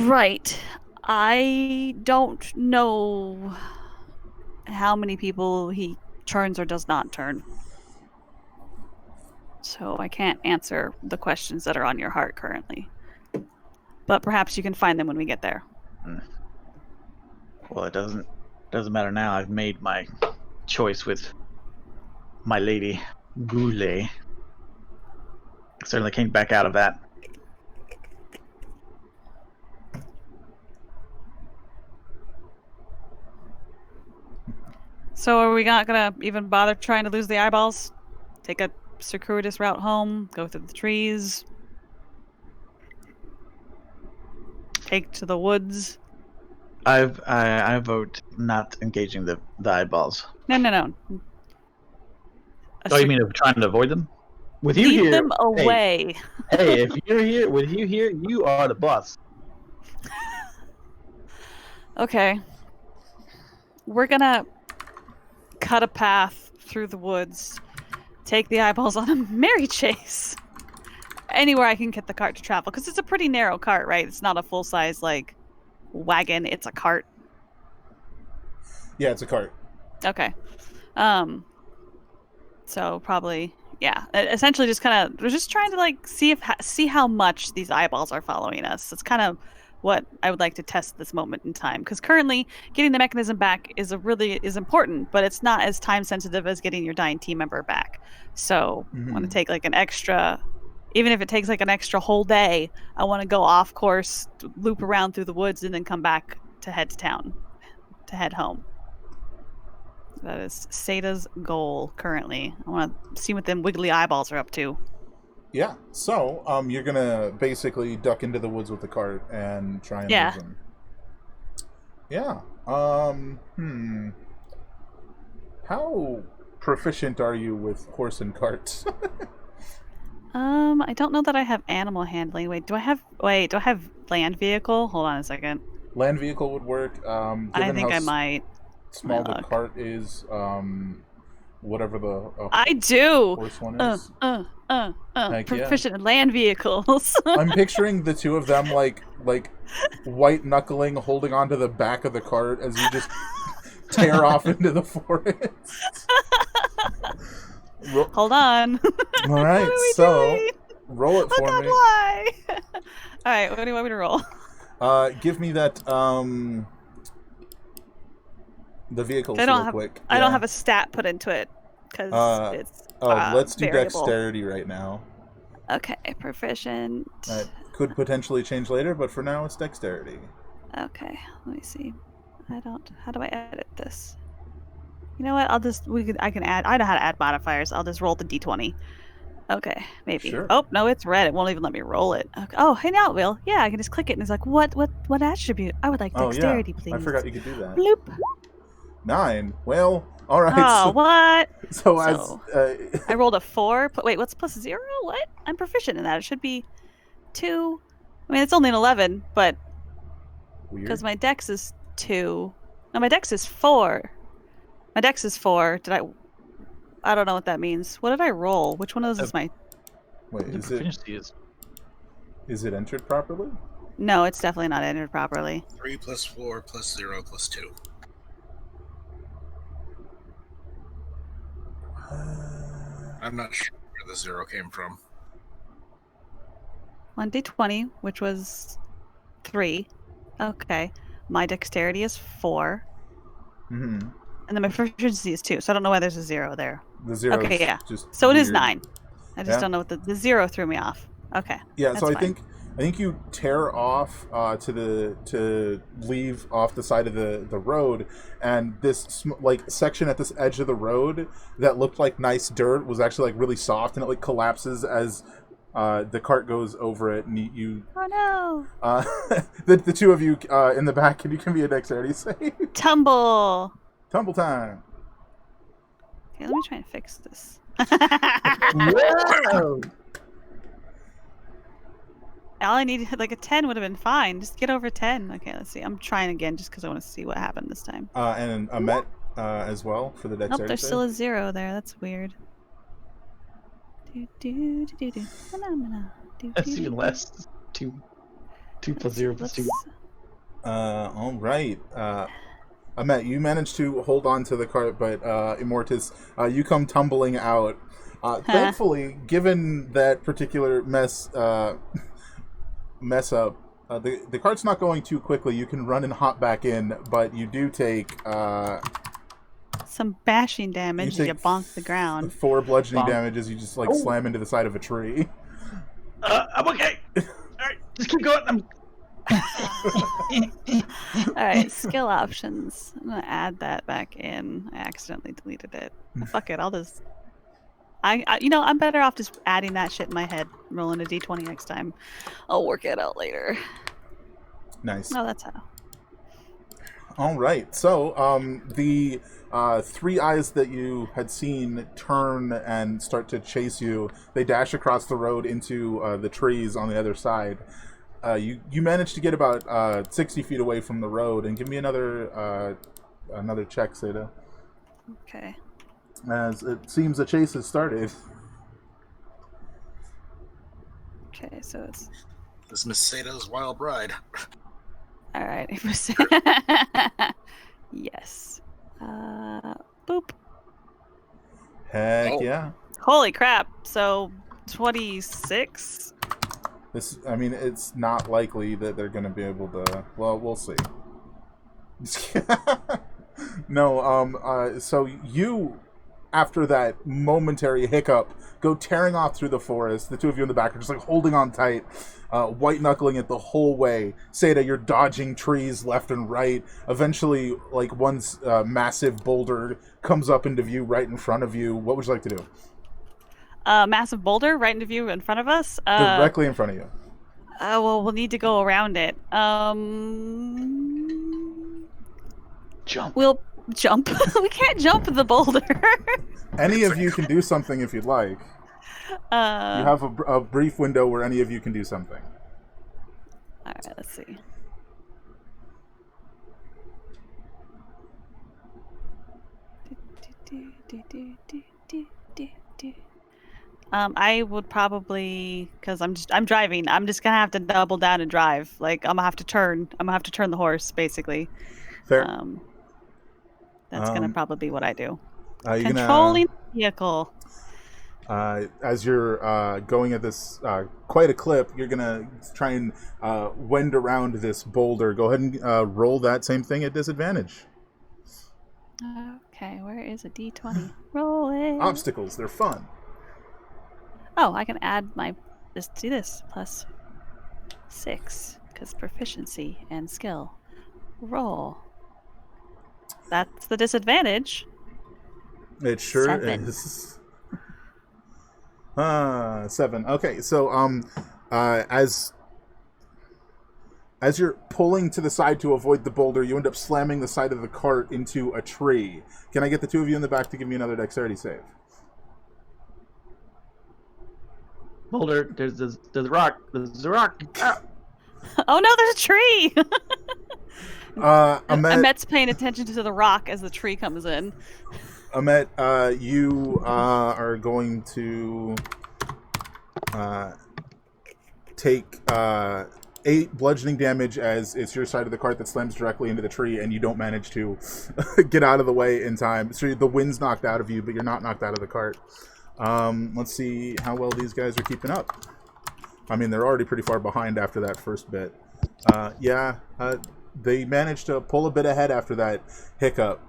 Right. I don't know how many people he turns or does not turn. So I can't answer the questions that are on your heart currently. But perhaps you can find them when we get there. Well, it doesn't matter now. I've made my choice with my lady Goulet. Certainly can't back out of that. So are we not gonna even bother trying to lose the eyeballs? Take a circuitous route home, go through the trees, take to the woods? I vote not engaging the eyeballs. No. Oh, you mean of trying to avoid them? With you Leave here, them away. Hey, if you're here, with you here, you are the boss. Okay. We're gonna cut a path through the woods, take the eyeballs on a merry chase. Anywhere I can get the cart to travel, because it's a pretty narrow cart, right? It's not a full-size, like, wagon. It's a cart. Yeah, it's a cart. Okay. So probably, yeah. Essentially, just kind of, we're just trying to like see how much these eyeballs are following us. That's kind of what I would like to test this moment in time, because currently getting the mechanism back is important, but it's not as time sensitive as getting your dying team member back. So I want to take like an extra, even if it takes like an extra whole day, I want to go off course, loop around through the woods, and then come back to head to town, to head home. That is Sada's goal currently. I want to see what them wiggly eyeballs are up to. Yeah. So, you're gonna basically duck into the woods with the cart and try and lose them. Yeah. How proficient are you with horse and carts? I don't know that I have animal handling. Do I have land vehicle? Hold on a second. Land vehicle would work. I Given think how I might. small Let me the look. cart is, whatever the I do. horse one is. Heck yeah. Proficient in land vehicles. I'm picturing the two of them like white knuckling, holding onto the back of the cart as you just tear off into the forest. Hold on. All right, What are we so doing? roll it Oh for God, me. why? All right, what do you want me to roll? Give me that the vehicles I don't real have. quick. I don't have a stat put into it because it's. Let's do variable. dexterity right now. Okay, proficient. That could potentially change later, but for now it's dexterity. Okay, let me see. How do I edit this? You know what? I can add. I know how to add modifiers. I'll just roll the d20. Okay, maybe. Sure. Oh no, it's red. It won't even let me roll it. Okay. Oh, hey now it will. Yeah, I can just click it and it's like, what attribute? I would like dexterity, Oh, yeah. please. I forgot you could do that. Bloop. 9. Well, all right. Oh, what? So I rolled a 4. Wait, what's plus 0? What? I'm proficient in that. It should be 2. I mean, it's only an 11, but because my dex is 2. No, my dex is 4. My dex is 4. I don't know what that means. What did I roll? Which one of those is my... Wait, is it entered properly? No, it's definitely not entered properly. 3 plus 4 plus 0 plus 2. I'm not sure where the 0 came from. 1d20, which was 3. Okay. My dexterity is 4. Mm-hmm. And then my proficiency is 2, so I don't know why there's a 0 there. The 0. Okay, yeah. Just so it is weird. 9. I just don't know what the 0 threw me off. Okay. Yeah, so I fine. think you tear off to leave off the side of the road, and this section at this edge of the road that looked like nice dirt was actually like really soft, and it like collapses as the cart goes over it, and you. Oh no! The two of you in the back, can you give me a dexterity save? Tumble time. Okay, let me try and fix this. Whoa! All I needed, like a 10 would have been fine. Just get over 10. Okay, let's see. I'm trying again just because I want to see what happened this time. And a met as well for the dexterity. Nope, there's save? still a 0 there. That's weird. That's even less. 2 plus 0 plus 2. All right. Amet, you managed to hold on to the cart, but Immortus, you come tumbling out. Thankfully, given that particular mess up, the cart's not going too quickly. You can run and hop back in, but you do take some bashing damage as you bonk the ground. 4 bludgeoning damage as you just slam into the side of a tree. I'm okay. All right, just keep going. Alright, skill options. I'm gonna add that back in. I accidentally deleted it. Fuck it, I'll just... I'm better off just adding that shit in my head. Rolling a d20 next time. I'll work it out later. Nice. No, that's how. Alright, so the 3 eyes that you had seen turn and start to chase you, they dash across the road into the trees on the other side. You managed to get about 60 feet away from the road, and give me another check, Seda. Okay. As it seems the chase has started. Okay, so it's... This is Miss Sada's wild ride. Alright. Yes. Boop. Heck yeah. Holy crap. So, 26? It's not likely that they're going to be able to... Well, we'll see. No, so you, after that momentary hiccup, go tearing off through the forest. The two of you in the back are just holding on tight, white-knuckling it the whole way. Seda, you're dodging trees left and right. Eventually, one massive boulder comes up into view right in front of you. What would you like to do? Massive boulder right into view in front of us? Directly in front of you. Well, we'll need to go around it. Jump. We'll jump. We can't jump the boulder. Any of you can do something if you'd like. You have a brief window where any of you can do something. All right, let's see. I would probably, because I'm driving. I'm just gonna have to double down and drive. Like I'm gonna have to turn the horse, basically. Fair. That's gonna probably be what I do. You're Controlling the vehicle. As you're going at this quite a clip, you're gonna try and wend around this boulder. Go ahead and roll that same thing at disadvantage. Okay, where is a D20? Roll it. Obstacles, they're fun. Oh, I can add let's do this, plus 6, because proficiency and skill. Roll. That's the disadvantage. It sure 7. is. 7. Okay, so as you're pulling to the side to avoid the boulder, you end up slamming the side of the cart into a tree. Can I get the two of you in the back to give me another dexterity save? Boulder, there's a rock. There's a rock. Ah. Oh no, there's a tree! Ahmet, Ahmet's paying attention to the rock as the tree comes in. Ahmet, you are going to take 8 bludgeoning damage as it's your side of the cart that slams directly into the tree, and you don't manage to get out of the way in time. So the wind's knocked out of you, but you're not knocked out of the cart. Let's see how well these guys are keeping up. I mean, they're already pretty far behind after that first bit. They managed to pull a bit ahead after that hiccup.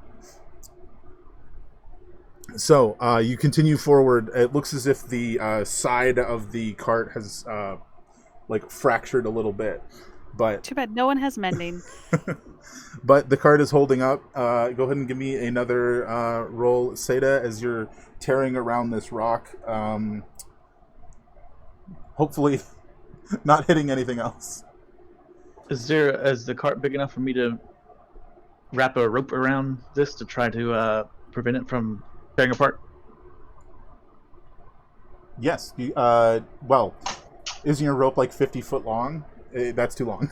So, you continue forward. It looks as if the side of the cart has fractured a little bit. But Too bad no one has mending. but the cart is holding up. Go ahead and give me another roll, Seda, as you're tearing around this rock. Hopefully not hitting anything else. Is the cart big enough for me to wrap a rope around this to try to prevent it from tearing apart? Yes. Well, isn't your rope like 50 foot long? That's too long.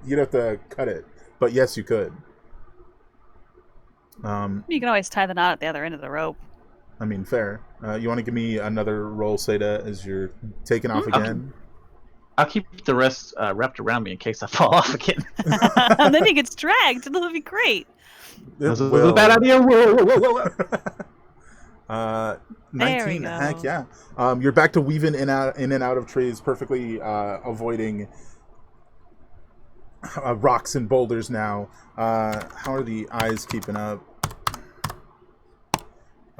You'd have to cut it. But yes, you could. You can always tie the knot at the other end of the rope. I mean, fair. You want to give me another roll, Seda, as you're taking off again? I'll keep the rest wrapped around me in case I fall off again. And then he gets dragged. That'll be great. This was a bad idea. Whoa, whoa, whoa, whoa. 19. Heck yeah. You're back to weaving in and out of trees, perfectly avoiding rocks and boulders now. How are the eyes keeping up?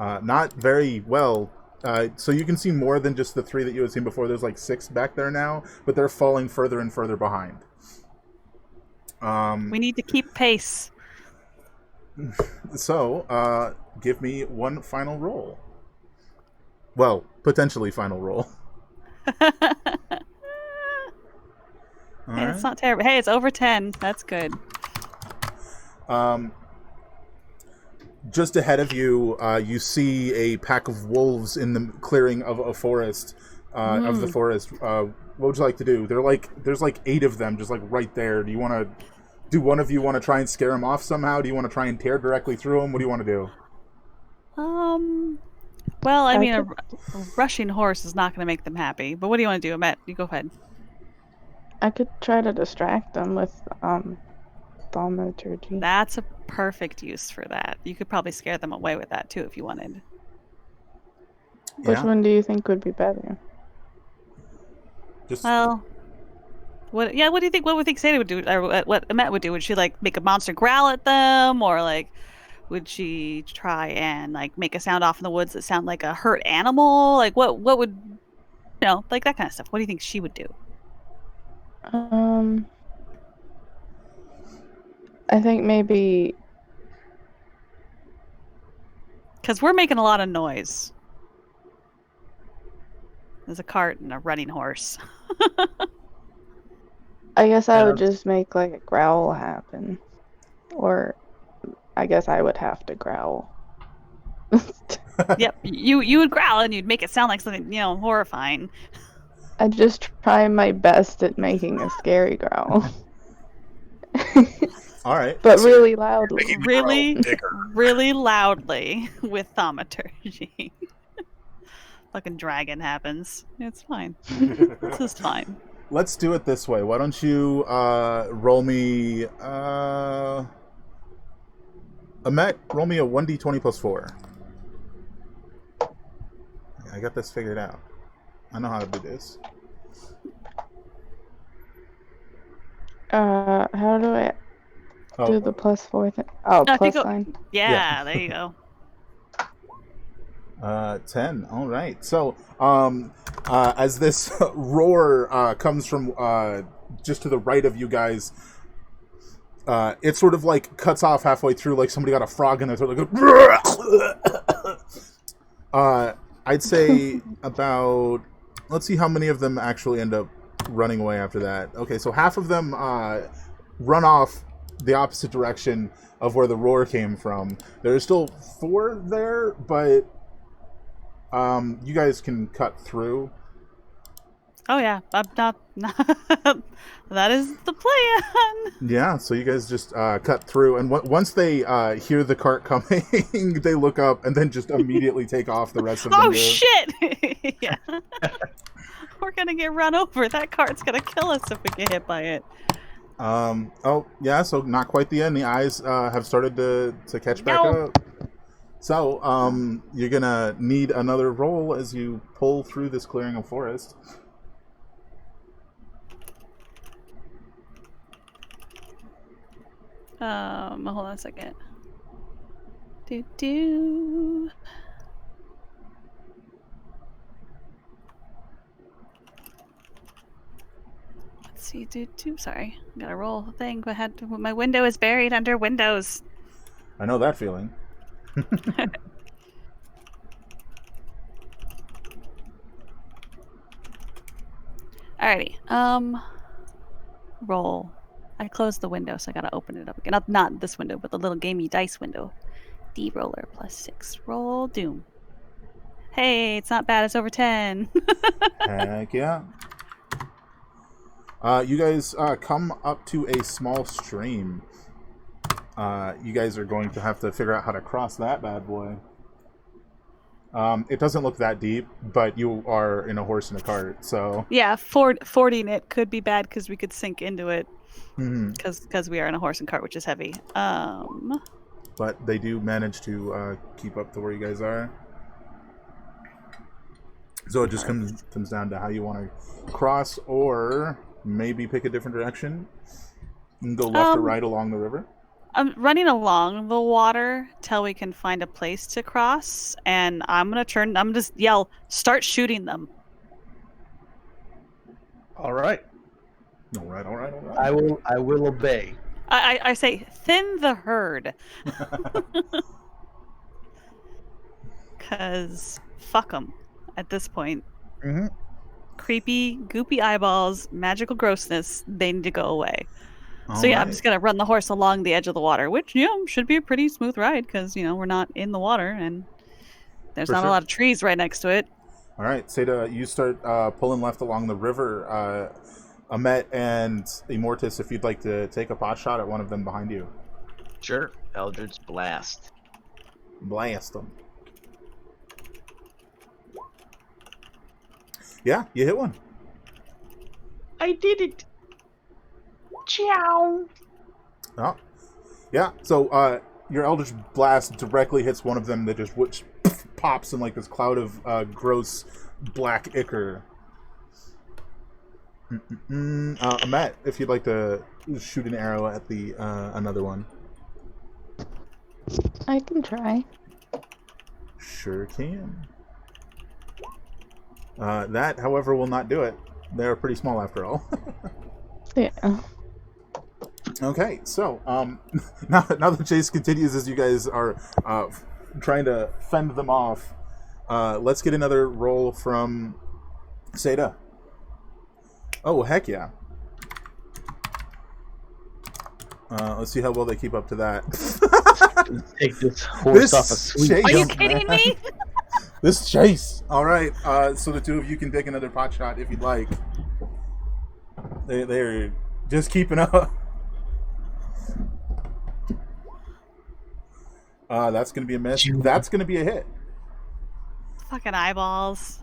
Not very well. So you can see more than just the 3 that you had seen before. There's like 6 back there now, but they're falling further and further behind. We need to keep pace. So, give me one final roll. Well, potentially final roll. Hey, that's not terrible. Hey, it's over 10. That's good. Just ahead of you, you see a pack of wolves in the clearing of a forest. Of the forest. What would you like to do? There's like 8 of them, just like right there. Do one of you want to try and scare them off somehow? Do you want to try and tear directly through them? What do you want to do? Well, I mean, a rushing horse is not going to make them happy. But what do you want to do, Matt? You go ahead. I could try to distract them with thaumaturgy. That's a perfect use for that. You could probably scare them away with that too if you wanted. Which one do you think would be better? Well, what do you think? What would you think Sadie would do, or what Annette would do? Would she like make a monster growl at them, or like would she try and like make a sound off in the woods that sound like a hurt animal? Like what would like that kind of stuff? What do you think she would do? I think maybe because we're making a lot of noise. There's a cart and a running horse. I guess I would just make like a growl happen, or I guess I would have to growl. Yep, you would growl and you'd make it sound like something, horrifying. I just try my best at making a scary growl. All right. But really loudly. Making the growl Really, bigger. really loudly with thaumaturgy. Fucking dragon happens. It's fine. This is fine. Let's do it this way. Why don't you roll me... Amet, roll me a 1d20 plus 4. I got this figured out. I know how to do this. How do I do the +4 thing? Oh, I plus think sign. Yeah, there you go. 10. All right. So, as this roar comes from just to the right of you guys, it sort of like cuts off halfway through, like somebody got a frog in their throat. Like, I'd say about. Let's see how many of them actually end up running away after that. Okay, so half of them run off the opposite direction of where the roar came from. There are still 4 there, but you guys can cut through. Oh yeah, I'm not. That is the plan. Yeah, so you guys just cut through, and once they hear the cart coming, they look up and then just immediately take off. The rest of them. Oh shit! Yeah, we're gonna get run over. That cart's gonna kill us if we get hit by it. Oh yeah, so not quite the end. The eyes have started to catch back up. So you're gonna need another roll as you pull through this clearing of forest. Hold on a second. Do. Let's see. Do. Sorry, I gotta roll the thing. But my window is buried under windows. I know that feeling. Alrighty. Roll. I closed the window, so I gotta open it up again. Not this window, but the little gamey dice window. D roller +6. Roll doom. Hey, it's not bad. It's over 10. Heck yeah. You guys come up to a small stream. You guys are going to have to figure out how to cross that bad boy. It doesn't look that deep, but you are in a horse and a cart, so... Yeah, fording it could be bad because we could sink into it. Mm-hmm. Because we are in a horse and cart, which is heavy. But they do manage to keep up to where you guys are. So it just comes down to how you want to cross, or maybe pick a different direction and go left or right along the river. I'm running along the water till we can find a place to cross, and I'm gonna just yell, "Start shooting them!" All right. All right. I will obey. I say, thin the herd. Because fuck them at this point. Mm-hmm. Creepy, goopy eyeballs, magical grossness, they need to go away. All so yeah, right. I'm just going to run the horse along the edge of the water, which, should be a pretty smooth ride because, we're not in the water and there's not a lot of trees right next to it. All right, Seda, you start pulling left along the river. Amet and Immortus, if you'd like to take a pot shot at one of them behind you. Sure. Eldritch Blast. Blast them. Yeah, you hit one. I did it. Ciao. Oh. Yeah, so your Eldritch Blast directly hits one of them that just pops in like this cloud of gross black ichor. Matt, if you'd like to shoot an arrow at the another one. I can try. Sure can. That, however, will not do it. They're pretty small after all. Yeah. Okay, so now the chase continues as you guys are trying to fend them off. Let's get another roll from Seda. Oh, heck yeah. Let's see how well they keep up to that. Let's take this horse off a sweet chase, Are you jump, kidding man. me? This chase. All right. So the two of you can take another pot shot if you'd like. They're just keeping up. That's going to be a miss. That's going to be a hit. Fucking eyeballs.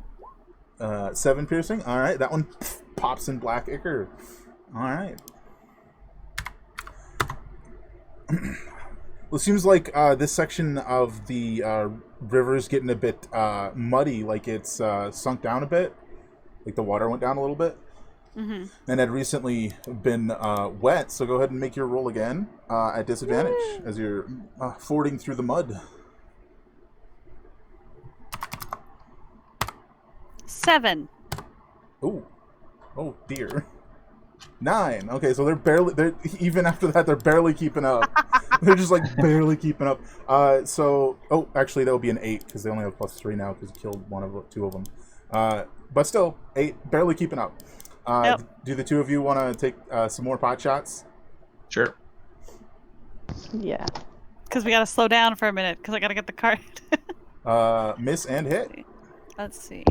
7 piercing. All right. That one pops in black ichor. All right. Well, it seems like this section of the river is getting a bit muddy, like it's sunk down a bit, like the water went down a little bit, and had recently been wet. So go ahead and make your roll again at disadvantage as you're fording through the mud. 7. Oh dear. 9. Okay, so they're even after that they're barely keeping up. They're just like barely keeping up. Actually that would be an 8 because they only have +3 now because you killed two of them. But still 8, barely keeping up. Yep. Do the two of you want to take some more pot shots? Sure. Yeah. Because we gotta slow down for a minute because I gotta get the card. Miss and hit. Let's see.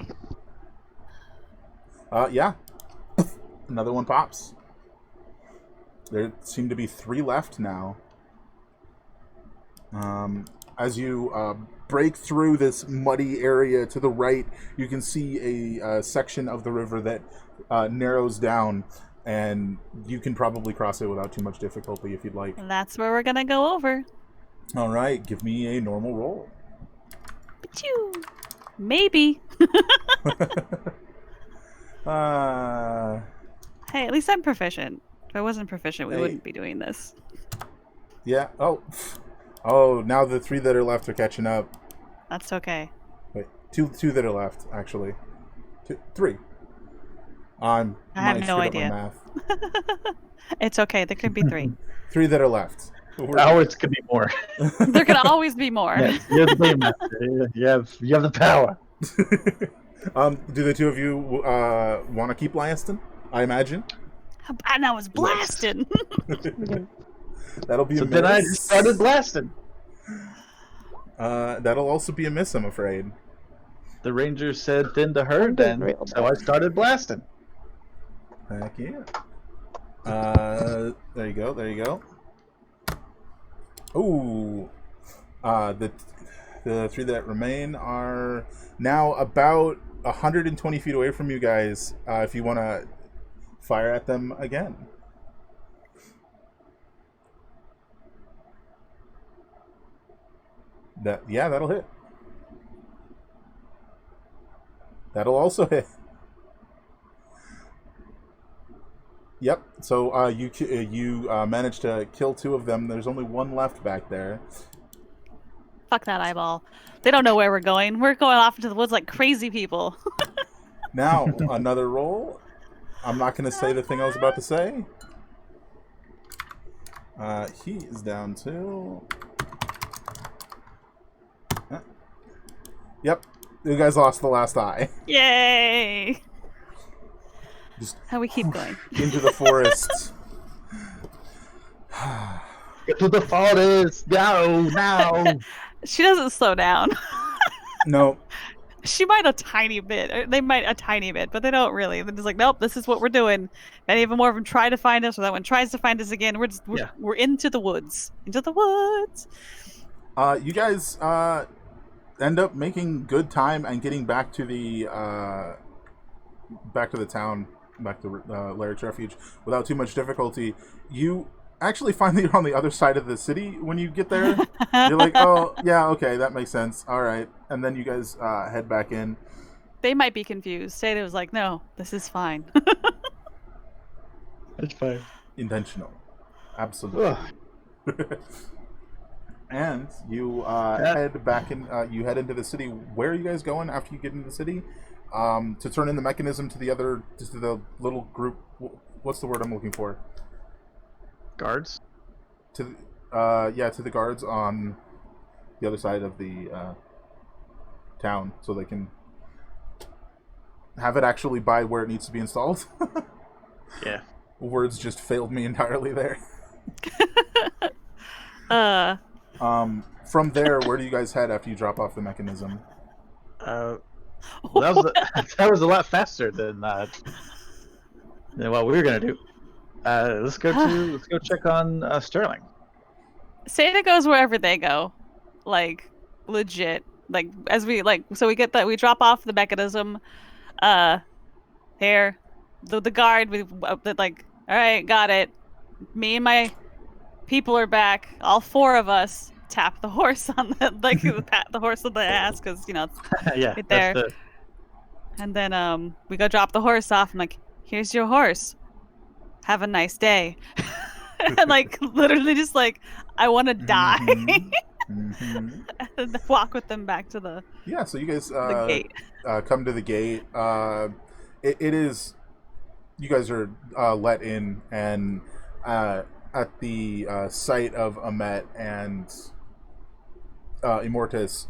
Yeah. Another one pops. There seem to be 3 left now. As you break through this muddy area to the right, you can see a section of the river that narrows down, and you can probably cross it without too much difficulty if you'd like. And that's where we're gonna go over. All right, give me a normal roll. Achoo. Maybe. Hey, at least I'm proficient. If I wasn't proficient, we wouldn't be doing this. Yeah. Oh, now the 3 that are left are catching up. That's okay. Wait, two that are left, actually. 3. I have no idea. Math. It's okay. There could be 3. 3 that are left. Ours could be more. There could always be more. Yes, you're the game master. You have the power. Do the two of you want to keep blasting? I imagine. And I was blasting. That'll be So a then I miss. just started blasting. That'll also be a miss, I'm afraid. The ranger said thin to herd then, Real so I started blasting. Heck yeah. There you go. Ooh. The 3 that remain are now about 120 feet away from you guys. If you want to fire at them again. That'll hit. That'll also hit. Yep. So you managed to kill 2 of them. There's only 1 left back there. Fuck that eyeball. They don't know where we're going. We're going off into the woods like crazy people. Now another roll. I'm not going to say the thing I was about to say. He is down to. Yep. You guys lost the last eye. Yay! Just How we keep going. into the forest. Get to the forest now. She doesn't slow down. No. She might a tiny bit. Or they might a tiny bit, but they don't really. They're just like, nope, this is what we're doing. If any of them more of them try to find us, or that one tries to find us again, we're into the woods. Into the woods. You guys end up making good time and getting back to the town, back to Ravaged Refuge without too much difficulty. You actually find that you're on the other side of the city when you get there. You're like, oh, yeah, okay, that makes sense. All right. And then you guys head back in. They might be confused. Sada was like, no, this is fine. It's fine. Intentional. Absolutely. And you head back in. You head into the city. Where are you guys going after you get into the city? To turn in the mechanism to the little group. What's the word I'm looking for? Guards? To the guards on the other side of the town, so they can have it actually by where it needs to be installed. Yeah. Words just failed me entirely there. From there, where do you guys head after you drop off the mechanism? Well, that was a lot faster than what we were gonna do. Let's go check on Sterling. Santa goes wherever they go, like legit. Like as we so we get that we drop off the mechanism. Here, the guard like, all right, got it. Me and my people are back. All four of us tap the horse on the pat the horse on the ass because it's Yeah, right there. And then we go drop the horse off. I'm like, here's your horse. Have a nice day. And like literally just like I want to die. And walk with them back to the So you guys the gate. Come to the gate. It is you guys are let in, and at the sight of Amet and Immortus,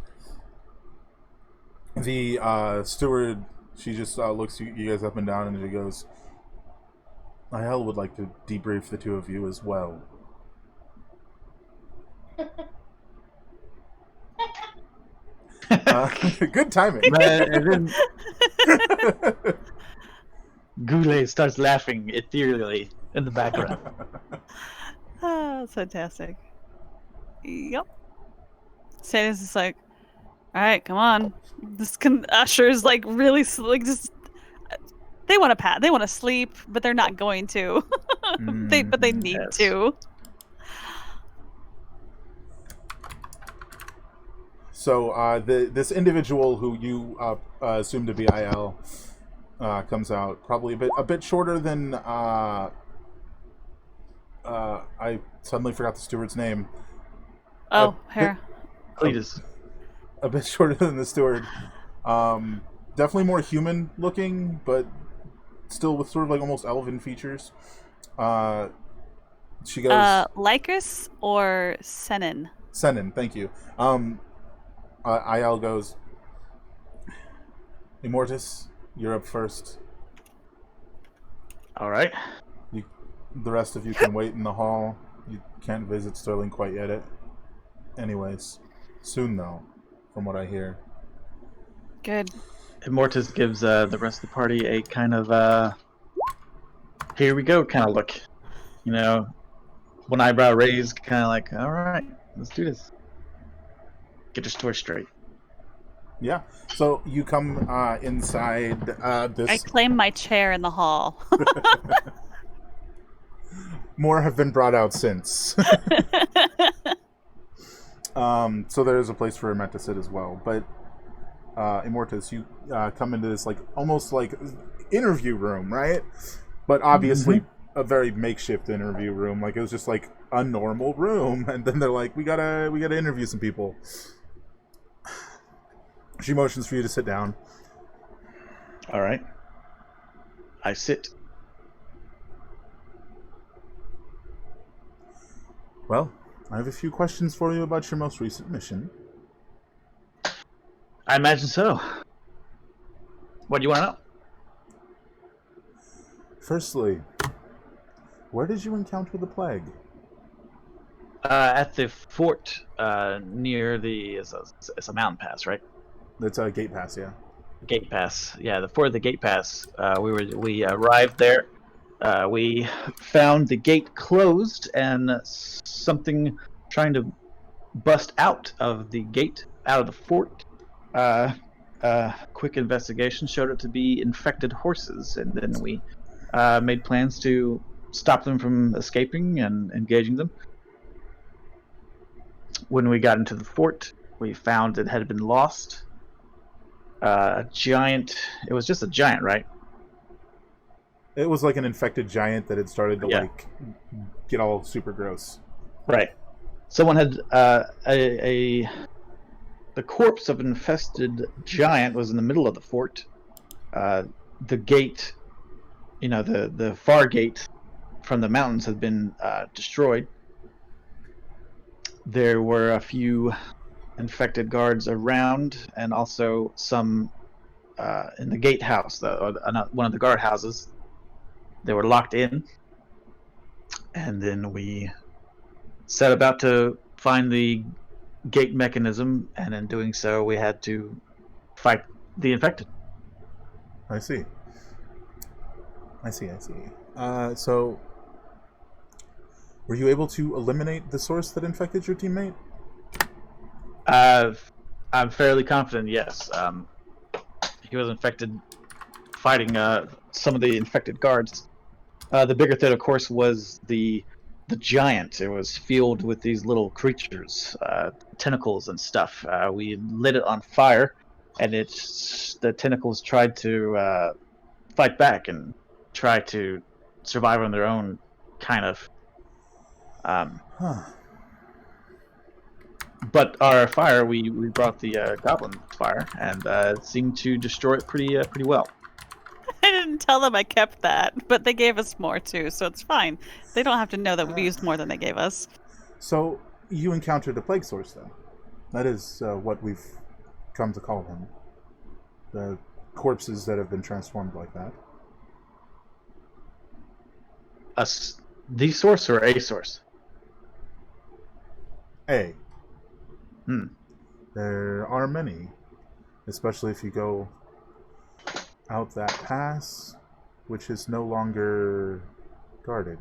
the steward, she just looks you guys up and down, and she goes, "I hell would like to debrief the two of you as well." Good timing. And then Goulet starts laughing ethereally in the background. Oh, that's fantastic. Yep. Santa's just like, all right, come on. This Usher's like really like just. They want to they want to sleep, but they're not going to. They need to. So this individual who you assume to be IL comes out, probably a bit shorter than I suddenly forgot the steward's name. Oh, here. Cletus. A bit shorter than the steward. Definitely more human looking, but still with sort of like almost elven features. She goes, Lycris or Senin? Senin, thank you. IL goes, Immortus, you're up first. All right. The rest of you can wait in the hall. You can't visit Sterling quite yet. Anyways, soon though, from what I hear. Good. Immortus gives the rest of the party a kind of here we go kind of look. One eyebrow raised, kind of like, all right, let's do this. Get your story straight. Yeah. So you come inside this. I claim my chair in the hall. More have been brought out since. So there's a place for Amet to sit as well. But Immortus, you come into this like almost like interview room, right? But obviously a very makeshift interview room. Like it was just like a normal room, and then they're like, we gotta interview some people. She motions for you to sit down. All right. I sit. Well, I have a few questions for you about your most recent mission. I imagine so. What do you want to know? Firstly, where did you encounter the plague? At the fort near the... It's a mountain pass, right? It's a gate pass, yeah. Gate pass. Yeah, the fort of the gate pass. We arrived there. We found the gate closed and something trying to bust out of the gate, out of the fort. Quick investigation showed it to be infected horses, and then we made plans to stop them from escaping and engaging them. When we got into the fort, we found it had been lost. A giant... It was just a giant, right? It was like an infected giant that had started to like get all super gross. Right. Someone had the corpse of an infested giant was in the middle of the fort. The gate, the far gate from the mountains had been destroyed. There were a few infected guards around, and also some in the gatehouse, one of the guard houses. They were locked in, and then we set about to find the gate mechanism, and in doing so, we had to fight the infected. I see. So, were you able to eliminate the source that infected your teammate? I'm fairly confident, yes. He was infected fighting some of the infected guards. The bigger threat, of course, was the giant. It was filled with these little creatures, tentacles and stuff. We lit it on fire, and the tentacles tried to fight back and try to survive on their own, kind of. But our fire, we brought the goblin fire, and it seemed to destroy it pretty well. I didn't tell them I kept that, but they gave us more too, so it's fine. They don't have to know that we used more than they gave us. So, you encountered a plague source, then? That is what we've come to call them. The corpses that have been transformed like that. The source or a source? A. There are many, especially if you go out that pass, which is no longer guarded.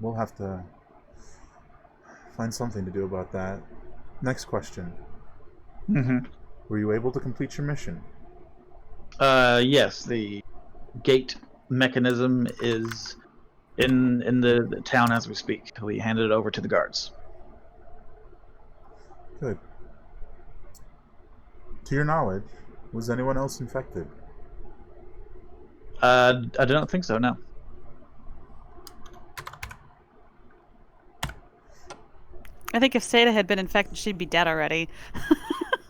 We'll have to find something to do about that. Next question. Were you able to complete your mission? Yes, the gate mechanism is in the town as we speak. We handed it over to the guards. Good. To your knowledge, was anyone else infected? I don't think so, no. I think if Seda had been infected, she'd be dead already.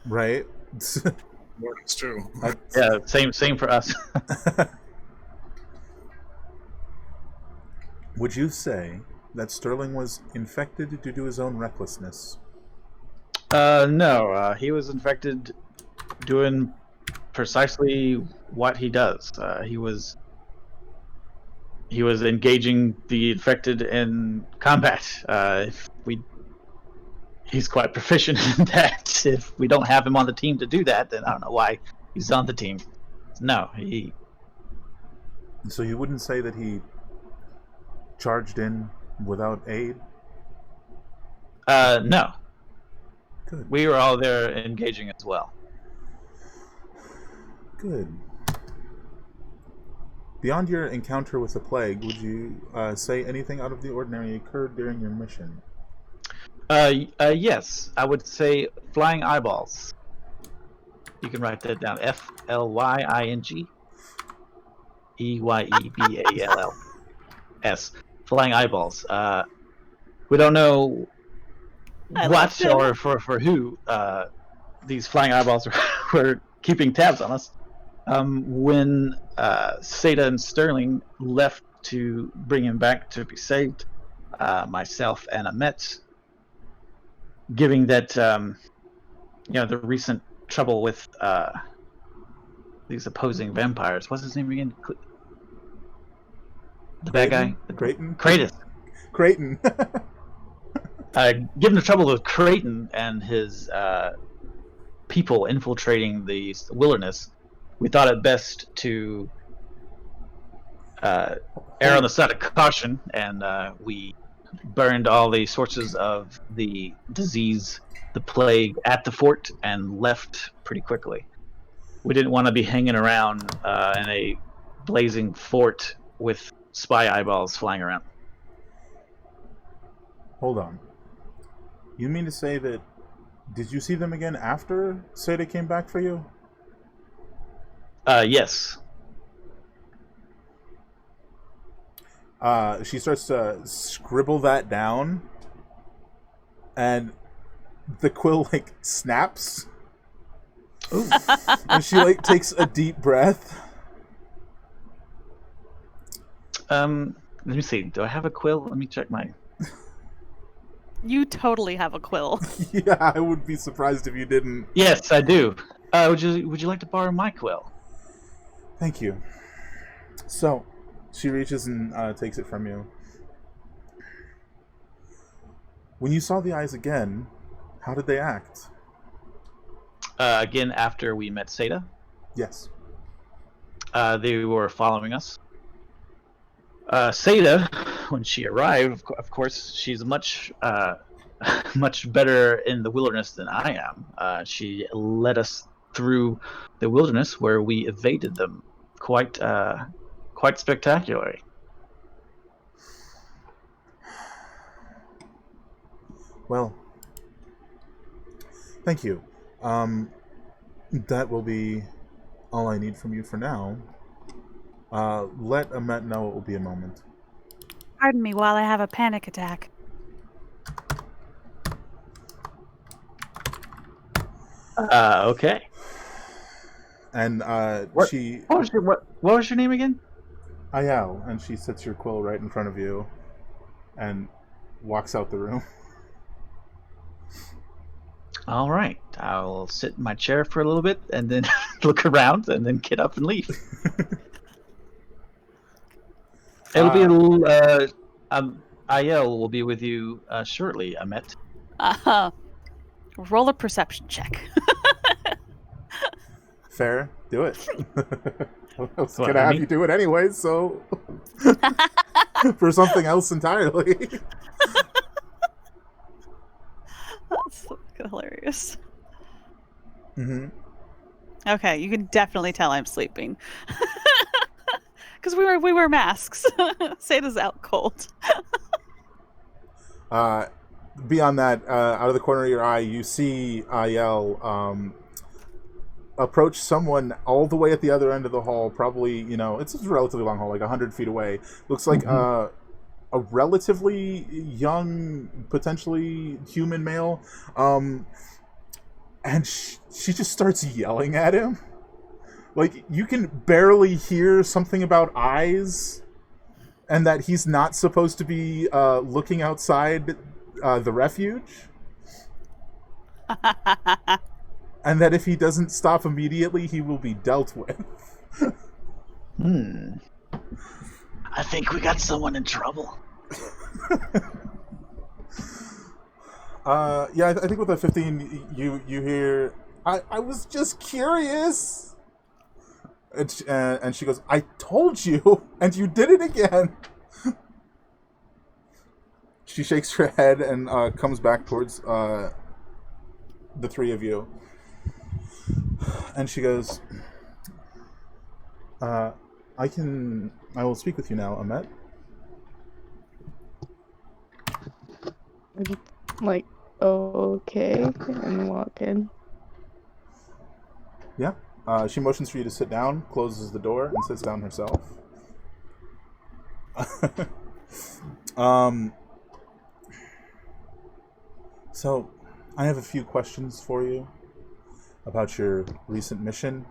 Right? It's true. Yeah, same for us. Would you say that Sterling was infected due to his own recklessness? No, he was infected doing precisely what he does. He was engaging the infected in combat. He's quite proficient in that. If we don't have him on the team to do that, then I don't know why he's on the team. No, he... So you wouldn't say that he charged in without aid? No. Good. We were all there engaging as well. Good. Beyond your encounter with the plague, would you say anything out of the ordinary occurred during your mission? Yes, I would say flying eyeballs. You can write that down. FLYING EYEBALLS. Flying eyeballs. We don't know what or for who these flying eyeballs were keeping tabs on us. When Seda and Sterling left to bring him back to be saved, myself and Amet, giving that the recent trouble with these opposing vampires. What's his name again? The bad guy? Creighton? Creighton. Given the trouble with Creighton and his people infiltrating the wilderness, we thought it best to err on the side of caution, and we burned all the sources of the disease, the plague, at the fort and left pretty quickly. We didn't want to be hanging around in a blazing fort with spy eyeballs flying around. Hold on. You mean to say that... Did you see them again after Seda came back for you? Yes. She starts to scribble that down, and the quill snaps. Ooh. And she takes a deep breath. Let me see. Do I have a quill? Let me check my... You totally have a quill. Yeah, I would be surprised if you didn't. Yes, I do. Would you like to borrow my quill? Thank you. So, she reaches and takes it from you. When you saw the eyes again, how did they act? Again, after we met Seda, Yes. they were following us. Seda, when she arrived, of course, she's much much better in the wilderness than I am. She led us through the wilderness where we evaded them quite spectacularly. Well, thank you. That will be all I need from you for now. Let Amet know it will be a moment. Pardon me while I have a panic attack. Okay. And What? she... What was your name again? Ayal, and she sets your quill right in front of you and walks out the room. All right. I'll sit in my chair for a little bit and then look around and then get up and leave. It'll be a little. Ayel will be with you shortly, Amet. Roll a perception check. Fair. Do it. I was What, going to have me? you do it anyway, so... for something else entirely. That's fucking hilarious. Mm-hmm. Okay, you can definitely tell I'm sleeping. Because we wear masks. Seda's out cold. Beyond that, out of the corner of your eye, you see Ayel approach someone all the way at the other end of the hall. Probably, it's a relatively long hall, like 100 feet away. Looks like a relatively young, potentially human male. And she just starts yelling at him. Like, you can barely hear something about eyes and that he's not supposed to be looking outside the refuge. And that if he doesn't stop immediately, he will be dealt with. I think we got someone in trouble. Yeah, I think with the 15, you hear, I was just curious. And she goes, I told you, and you did it again. She shakes her head and comes back towards the three of you. And she goes, I will speak with you now, Amet. Like, okay, and walk in. Yeah. She motions for you to sit down, closes the door, and sits down herself. So, I have a few questions for you about your recent mission.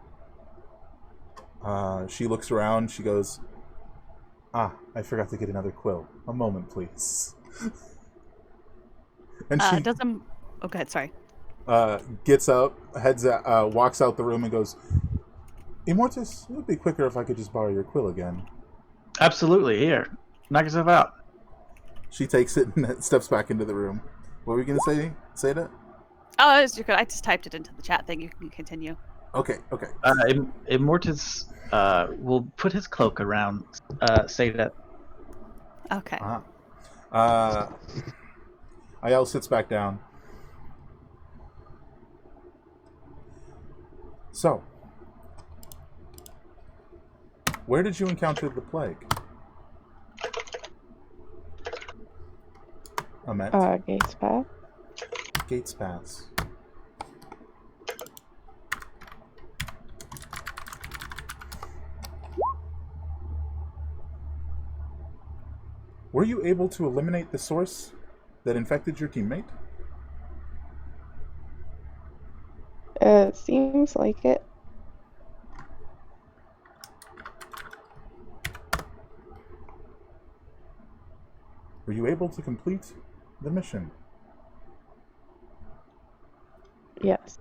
She looks around, she goes, I forgot to get another quill. A moment, please. And she doesn't... Oh, go ahead, sorry. gets up, walks out the room and goes, Immortus, it would be quicker if I could just borrow your quill again. Absolutely. Here. Knock yourself out. She takes it and steps back into the room. What were you going to say? Say that? Oh, you're good. I just typed it into the chat thing. You can continue. Okay. Immortus will put his cloak around Seda. Okay. Ayel sits back down. So, where did you encounter the plague? Amet. Gates Path. Gates Pass. Were you able to eliminate the source that infected your teammate? Seems like it. Were you able to complete the mission? Yes.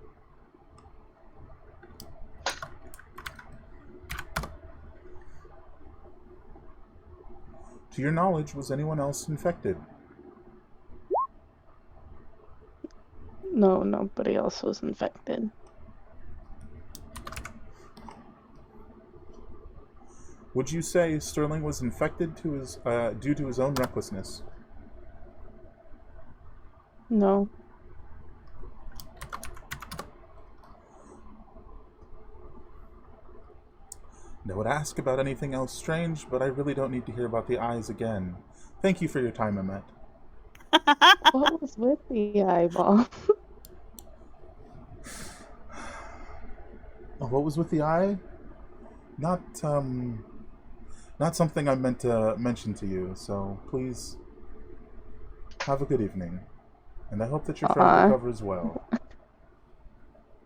To your knowledge, was anyone else infected? No, nobody else was infected. Would you say Sterling was infected to his due to his own recklessness? No. I would ask about anything else strange, but I really don't need to hear about the eyes again. Thank you for your time, Emmett. What was with the eyeball? Oh, what was with the eye? Not something I meant to mention to you, so please have a good evening. And I hope that your friend recovers well.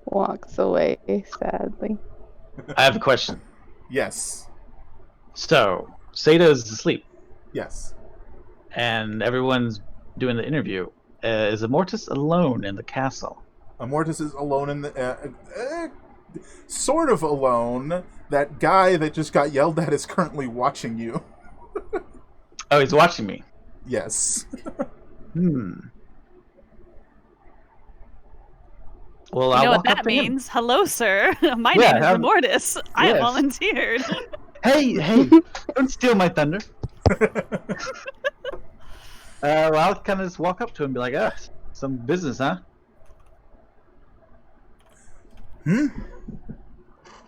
Walks away sadly. I have a question. Yes. So, Sada's asleep, Yes. and everyone's doing the interview. Is Immortus alone in the castle? Immortus is alone in the... sort of alone. That guy that just got yelled at is currently watching you. Oh, he's watching me. Yes. Well, You I'll know walk what up that to him. means? Hello, sir. My name is Immortus. I yes. volunteered. Hey, don't steal my thunder. Well, I'll kind of just walk up to him and be like, some business, huh?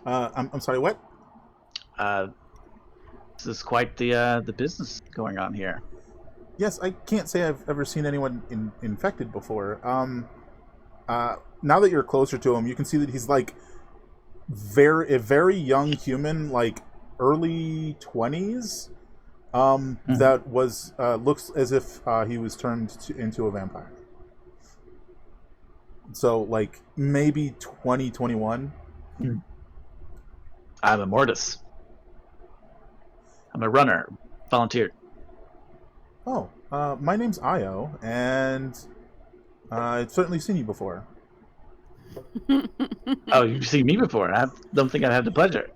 I'm sorry, what? This is quite the business going on here. Yes, I can't say I've ever seen anyone infected before. Now that you're closer to him, you can see that he's like a very young human, like early 20s. That was looks as if he was turned into a vampire. So like maybe 2021. I'm Immortus. I'm a runner, volunteered. Oh, my name's Io, and I've certainly seen you before. Oh, you've seen me before. I don't think I've had the pleasure.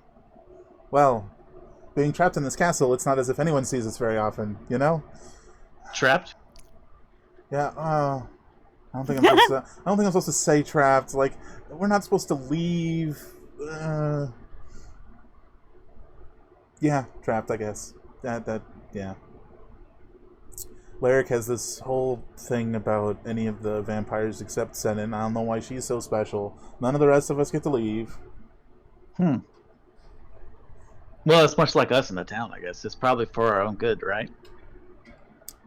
Well, being trapped in this castle, it's not as if anyone sees us very often, you know? Trapped? Yeah, I don't think I'm supposed to say trapped. Like, we're not supposed to leave. Yeah, trapped, I guess. Yeah. Lyric has this whole thing about any of the vampires except Senin. I don't know why she's so special. None of the rest of us get to leave. Well, it's much like us in the town, I guess. It's probably for our own good, right?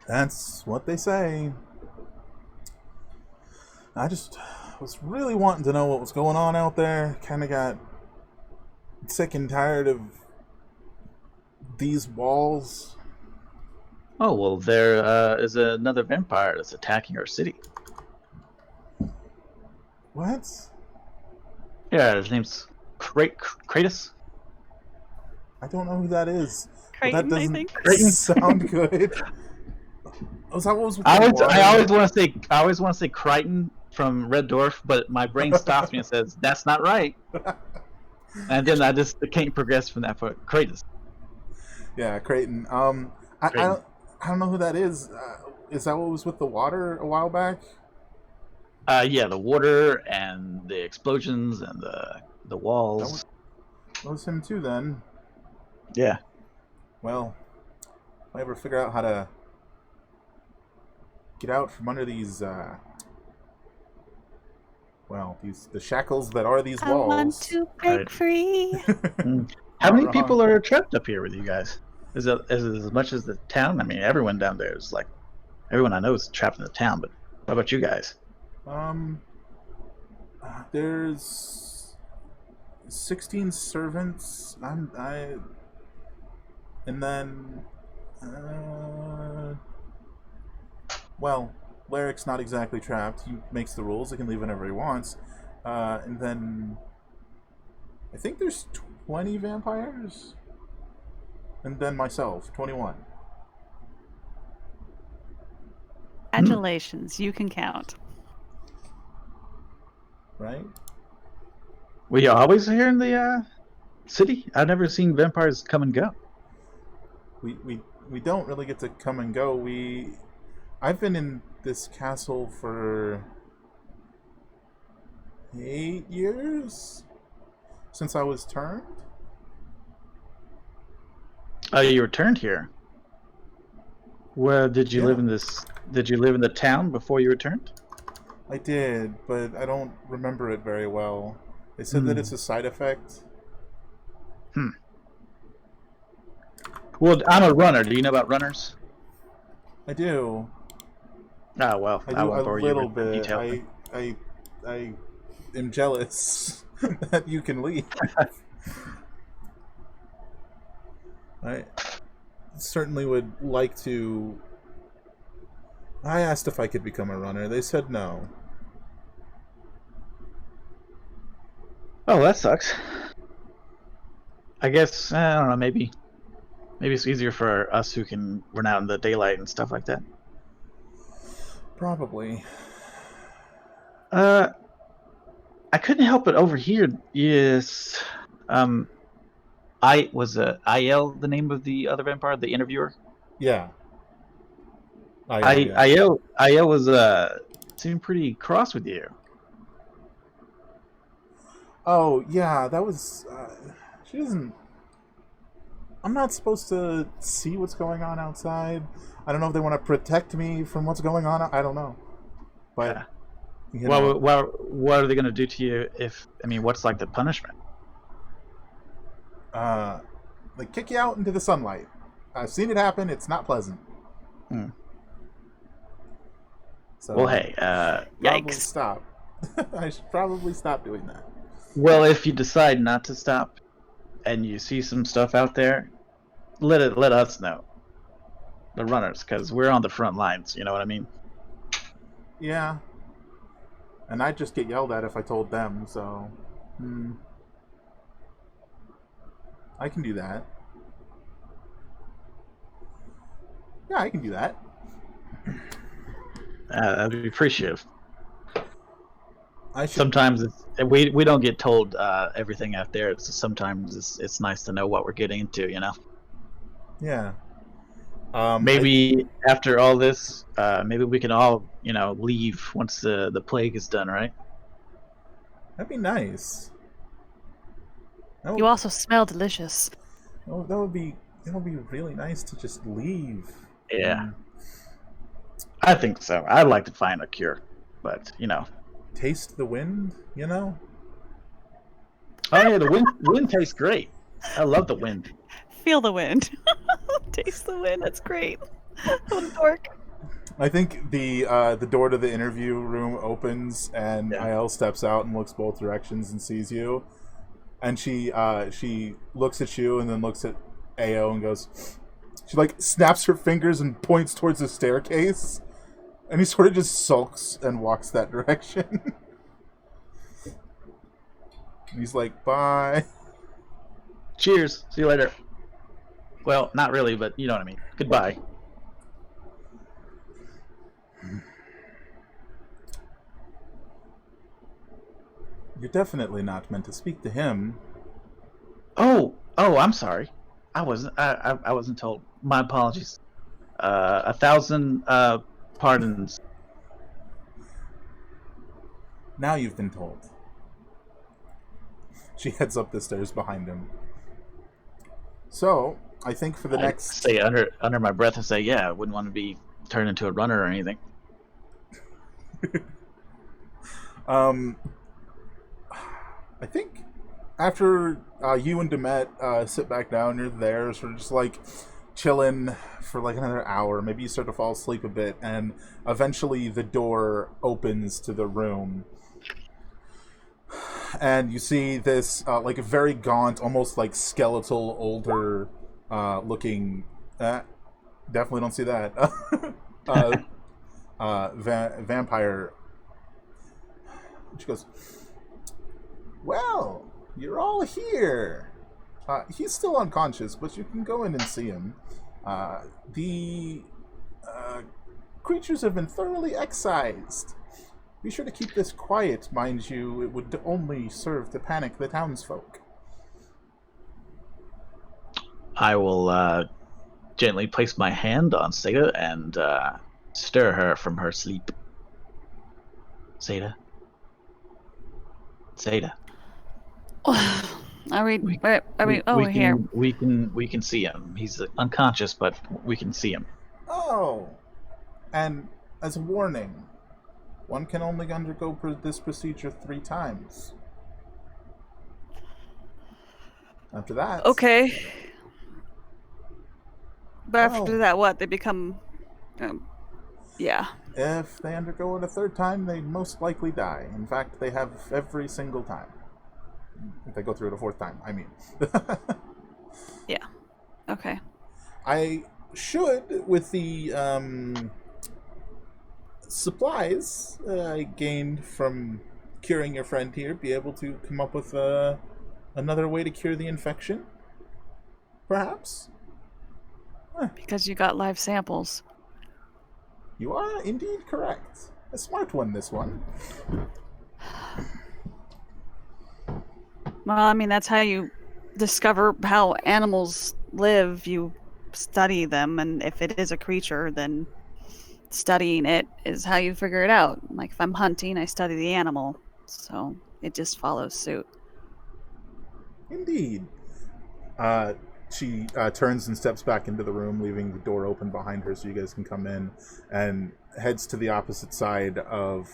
That's what they say. I just was really wanting to know what was going on out there. Kind of got sick and tired of these walls. Oh, well, there is another vampire that's attacking our city. What? Yeah, his name's Kratos. I don't know who that is. Creighton, That I doesn't think. sound good. Was that what was with the I always water? want to say Crichton from Red Dwarf, but my brain stops me and says that's not right. And then I just can't progress from that point. Kratos. Yeah, Creighton. I don't know who that is. Is that what was with the water a while back? Yeah, the water and the explosions and the walls. That was him too, then. Yeah. Well, if I ever figure out how to get out from under these, the shackles that are these walls. I want to break free. How many people are trapped up here with you guys? Is it as much as the town? I mean, everyone down there is like, everyone I know is trapped in the town, but what about you guys? There's 16 servants. And then, well, Laric's not exactly trapped. He makes the rules. He can leave whenever he wants. And then, I think there's 20 vampires. And then myself, 21. Congratulations, you can count. Right? Were you always here in the city? I've never seen vampires come and go. We don't really get to come and go. I've been in this castle for 8 years since I was turned. Oh, you returned here. Where did you live Yeah. in this? Did you live in the town before you returned? I did, but I don't remember it very well. They said that it's a side effect. Well, I'm a runner. Do you know about runners? I do. Ah, well, I I do a won't bore you little with the bit. details. I am jealous that you can leave. I certainly would like to. I asked if I could become a runner. They said no. Oh, that sucks. I guess I don't know. Maybe it's easier for us who can run out in the daylight and stuff like that. Probably. I couldn't help but overhear. Yes, I was Il the name of the other vampire, the interviewer. Yeah. Yeah. Il was seemed pretty cross with you. Oh, yeah, that was... she doesn't... I'm not supposed to see what's going on outside. I don't know if they want to protect me from what's going on. I don't know. But, you know... Well, what are they going to do to you if... I mean, what's like the punishment? They kick you out into the sunlight. I've seen it happen. It's not pleasant. So, Well, hey, probably Yikes. stop. I should probably stop doing that. well, if you decide not to stop and you see some stuff out there, let us know. The runners, because we're on the front lines, you know what I mean? Yeah. And I'd just get yelled at if I told them, so... I can do that. Yeah, I can do that. I'd be appreciative. I should... Sometimes we don't get told everything out there. So sometimes it's nice to know what we're getting into, you know? Yeah. Maybe after all this, maybe we can all, leave once the plague is done, right? That'd be nice. You also smell delicious. That would be really nice to just leave. Yeah. I think so. I'd like to find a cure, but taste the wind, Oh yeah, the wind tastes great. I love the wind. Feel the wind. Taste the wind. That's great. What a dork. I think the door to the interview room opens and IL steps out and looks both directions and sees you, and she looks at you and then looks at AO and goes. She like snaps her fingers and points towards the staircase, and he sort of just sulks and walks that direction. And he's like, "Bye." Cheers. See you later. Well, not really, but you know what I mean. Goodbye. You're definitely not meant to speak to him. Oh, I'm sorry. I wasn't told. My apologies. 1,000 pardons. Now you've been told. She heads up the stairs behind him. So, I think for the next... say under my breath and say, yeah, I wouldn't want to be turned into a runner or anything. I think after you and Demet sit back down, you're there, sort of just like chilling for like another hour. Maybe you start to fall asleep a bit, and eventually the door opens to the room. And you see this like a very gaunt, almost like skeletal, older looking... definitely don't see that. Vampire. She goes, "Well, you're all here. He's still unconscious, but you can go in and see him. The creatures have been thoroughly excised. Be sure to keep this quiet, mind you. It would only serve to panic the townsfolk." I will gently place my hand on Seda and stir her from her sleep. Seda? Zeta. Are we? Oh, we're here. We can see him. He's unconscious, but we can see him. Oh, and as a warning, one can only undergo this procedure 3 times. After that... Okay. But Well, after that, what? They become... yeah. if they undergo it a 3rd time, they most likely die. In fact, they have every single time. If they go through it a 4th time, I mean. Yeah. Okay. I should, with the supplies I gained from curing your friend here, be able to come up with another way to cure the infection? Perhaps? Because you got live samples. You are indeed correct. A smart one, this one. Well, I mean, that's how you discover how animals live. You study them, and if it is a creature, then studying it is how you figure it out. Like, if I'm hunting, I study the animal. So it just follows suit. Indeed. She turns and steps back into the room, leaving the door open behind her so you guys can come in, and heads to the opposite side of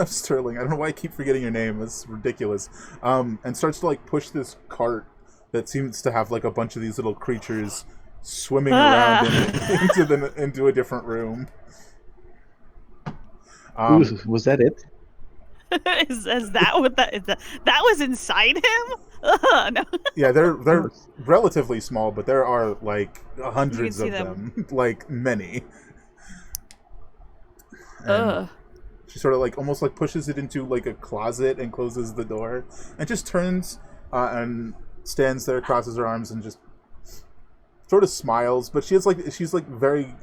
Sterling. I don't know why I keep forgetting your name. It's ridiculous. And starts to like push this cart that seems to have like a bunch of these little creatures swimming around into a different room. Was that it? is that what that was inside him? No. Yeah, they're relatively small, but there are like hundreds of them. like many. And she sort of like almost like pushes it into like a closet and closes the door, and just turns and stands there, crosses her arms, and just sort of smiles. But she's like very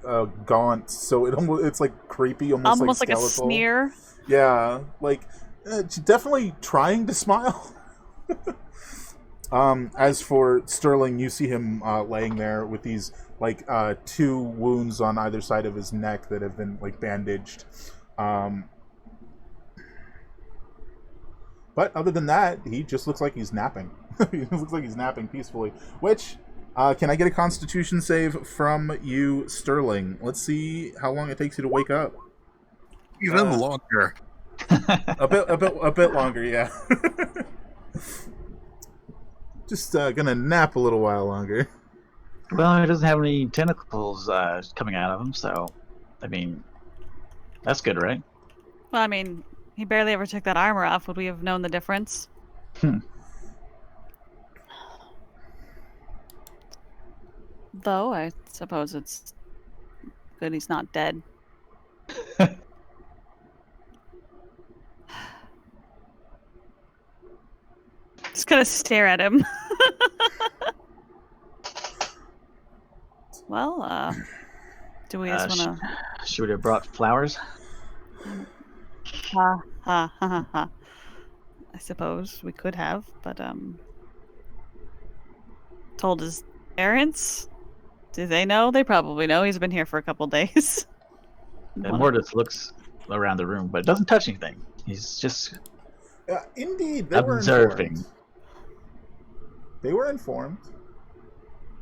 gaunt, so it's like creepy, almost like skeletal. Like a sneer. Yeah, like she's definitely trying to smile. As for Sterling, you see him laying there with these like 2 wounds on either side of his neck that have been like bandaged. But other than that, he just looks like he's napping. He looks like he's napping peacefully. Which, can I get a Constitution save from you, Sterling? Let's see how long it takes you to wake up. Even longer. A bit longer, yeah. Just gonna nap a little while longer. Well, he doesn't have any tentacles coming out of him, so I mean, that's good, right? Well, I mean, he barely ever took that armor off. Would we have known the difference? Though, I suppose it's good he's not dead. Just gonna stare at him. Well, do we just want to... Should we have brought flowers? Ha, ha, ha, ha, ha. I suppose we could have, but, told his parents? Do they know? They probably know. He's been here for a couple days. And Mortis looks around the room, but doesn't touch anything. He's just... Indeed, they observing. They were informed,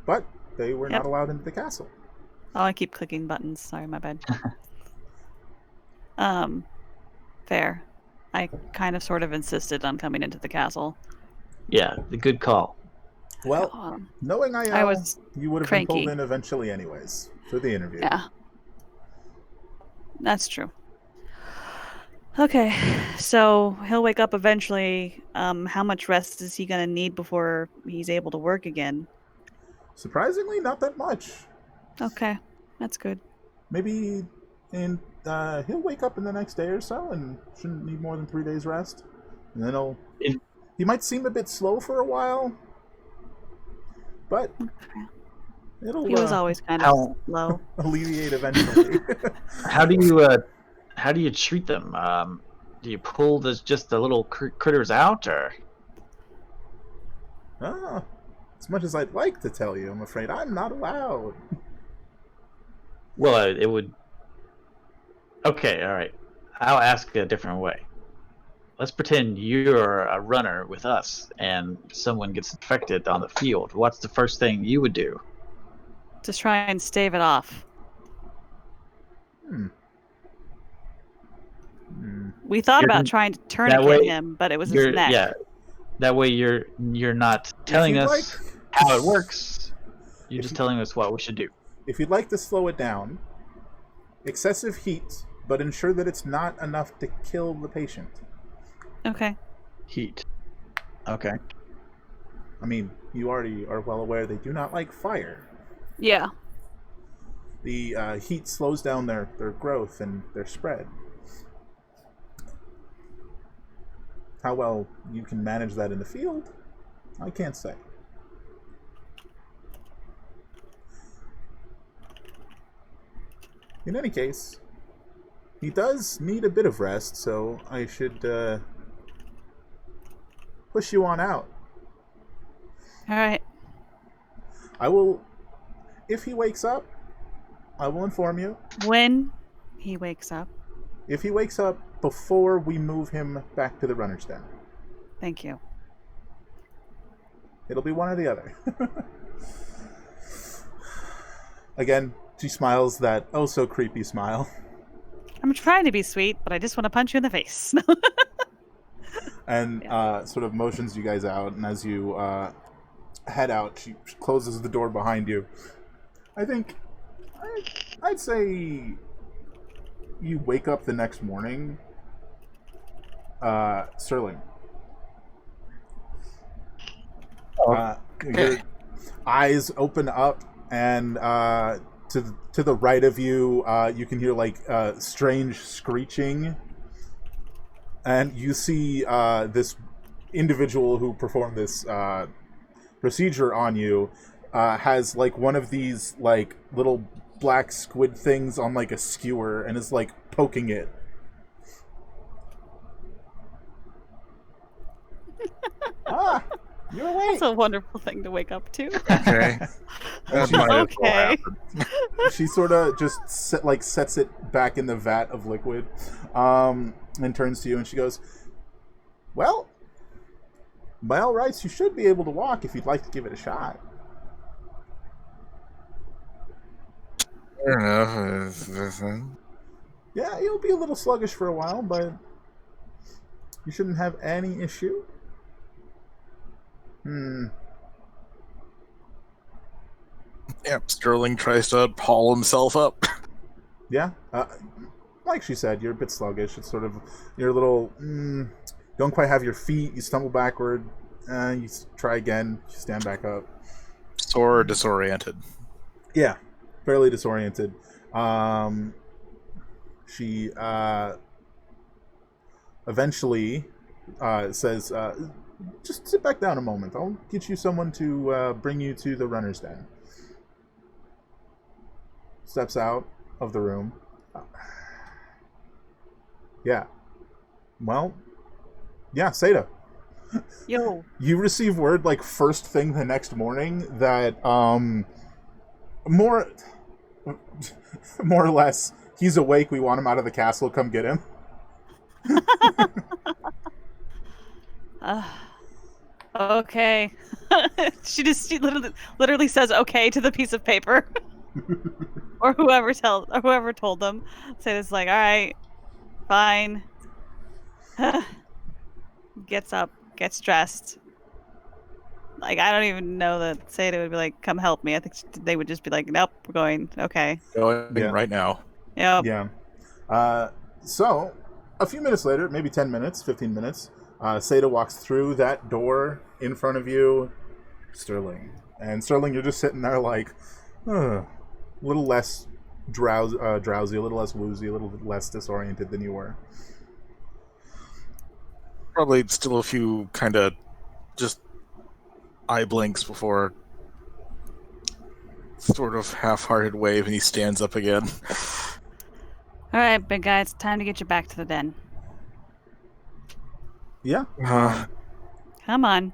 but they were not allowed into the castle. Oh, I keep clicking buttons. Sorry, my bad. Fair. I kind of sort of insisted on coming into the castle. Yeah, the good call. Well, knowing I was you would have been pulled in eventually anyways for the interview. Yeah. That's true. Okay, so he'll wake up eventually. How much rest is he going to need before he's able to work again? Surprisingly, not that much. Okay, that's good. Maybe he'll wake up in the next day or so and shouldn't need more than 3 days rest. And then he might seem a bit slow for a while, but he was always kind of slow. Alleviate eventually. How do you treat them? Do you pull just the little critters out, or? As much as I'd like to tell you, I'm afraid I'm not allowed. Well, it would... Okay, all right. I'll ask a different way. Let's pretend you're a runner with us and someone gets infected on the field. What's the first thing you would do? Just try and stave it off. We thought about trying to tourniquet him, but it was his neck. Yeah, that way you're not telling us how it works. You're just telling us what we should do. If you'd like to slow it down, excessive heat, but ensure that it's not enough to kill the patient. Okay. Heat. Okay. I mean, you already are well aware they do not like fire. Yeah. The heat slows down their growth and their spread. How well you can manage that in the field, I can't say. In any case, he does need a bit of rest, so I should push you on out. All right. I will, if he wakes up, I will inform you. When he wakes up. If he wakes up before we move him back to the runner's den. Thank you. It'll be one or the other. Again, she smiles that oh so creepy smile. I'm trying to be sweet, but I just want to punch you in the face. And sort of motions you guys out, and as you head out, she closes the door behind you. I'd say you wake up the next morning, Sterling. Your eyes open up, and to the right of you, you can hear like strange screeching, and you see this individual who performed this procedure on you has like one of these like little black squid things on like a skewer and is like poking it. You're awake. That's a wonderful thing to wake up to. Okay. Okay. She sort of just sets it back in the vat of liquid, and turns to you and she goes, "Well, by all rights, you should be able to walk if you'd like to give it a shot." Fair enough. Yeah, you'll be a little sluggish for a while, but you shouldn't have any issue. Yeah, Sterling tries to haul himself up. Yeah, like she said, you're a bit sluggish. It's sort of, you're a little, don't quite have your feet, you stumble backward, you try again, you stand back up. Sore or disoriented? Yeah, fairly disoriented. She eventually says, just sit back down a moment. I'll get you someone to bring you to the runner's den. Steps out of the room. Yeah. Well, yeah, Seda. Yo. You receive word like first thing the next morning that more or less he's awake, we want him out of the castle, come get him. Okay. she literally says okay to the piece of paper. Or whoever told them. So it's like, all right, fine. Gets up, gets dressed. Like, I don't even know that Seda would be like, come help me. I think they would just be like, nope, we're going. Okay. Going right now. Yep. Yeah. So, a few minutes later, maybe 10 minutes, 15 minutes, Seda walks through that door in front of you, Sterling. And Sterling, you're just sitting there like, a little less drowsy, a little less woozy, a little less disoriented than you were. Probably still a few kind of just eye blinks before sort of half-hearted wave and he stands up again. All right, big guy, it's time to get you back to the den. Yeah. Come on.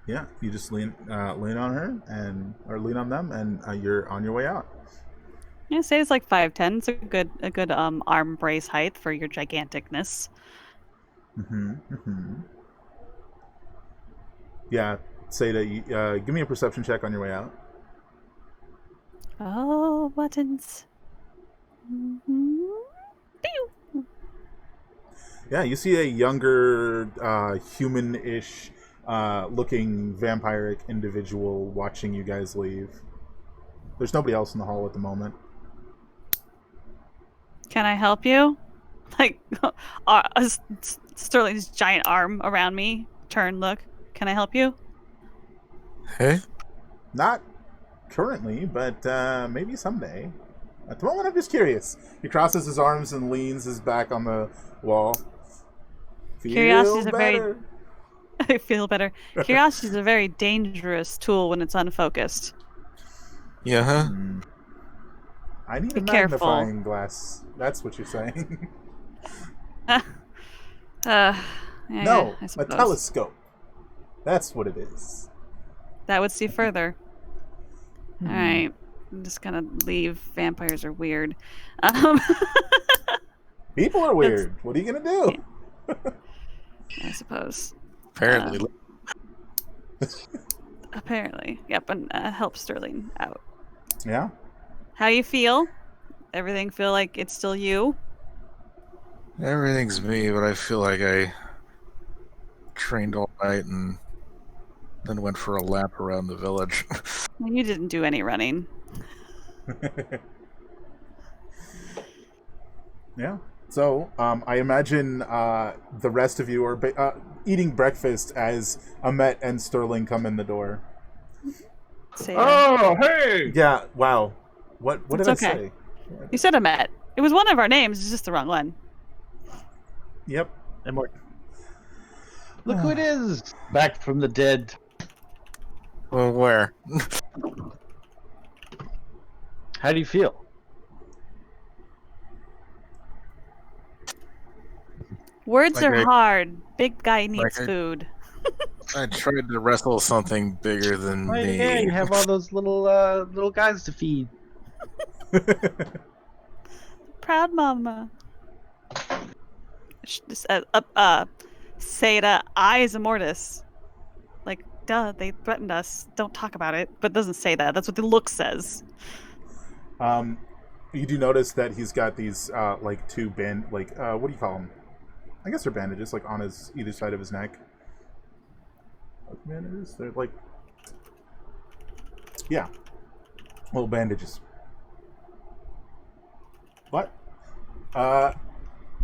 Yeah, you just lean on her or lean on them, and you're on your way out. Yeah, say it's like 5'10". It's a good arm brace height for your giganticness. Yeah, say that you give me a perception check on your way out. Oh, buttons. Pew! Yeah, you see a younger, human-ish looking vampiric individual watching you guys leave. There's nobody else in the hall at the moment. Can I help you? Like, Sterling's giant arm around me. Turn, look. Can I help you? Hey? Not currently, but maybe someday. At the moment, I'm just curious. He crosses his arms and leans his back on the wall. Curiosity's Feel a better. I feel better. Curiosity is a very dangerous tool when it's unfocused. Yeah, huh? I need Be a careful. magnifying glass. That's what you're saying. Yeah, No, I a suppose. telescope. That's what it is. That would see further. All right. I'm just gonna leave. Vampires are weird. People are weird. What are you gonna do? I suppose. Apparently. Apparently. Yep, and help Sterling out. Yeah. How you feel? Everything feel like it's still you? Everything's me, but I feel like I trained all night and then went for a lap around the village. You didn't do any running. Yeah. So, I imagine the rest of you are eating breakfast as Amet and Sterling come in the door. Say Oh, hey! Yeah. Wow. What did It's I okay. say? You said Amet. It was one of our names. It's just the wrong one. Yep. And more. Look who it is! Back from the dead. Well, where? How do you feel? Words Like are I- hard. Big guy needs like I- food. I tried to wrestle something bigger than Oh, me. yeah, you have all those little guys to feed. Proud mama. Seda, I is Immortus. Like, duh, they threatened us. Don't talk about it. But it doesn't say that. That's what the look says. You do notice that he's got these like two what do you call them? I guess they're bandages, like on his either side of his neck. Like bandages? They're like, yeah, little bandages. What?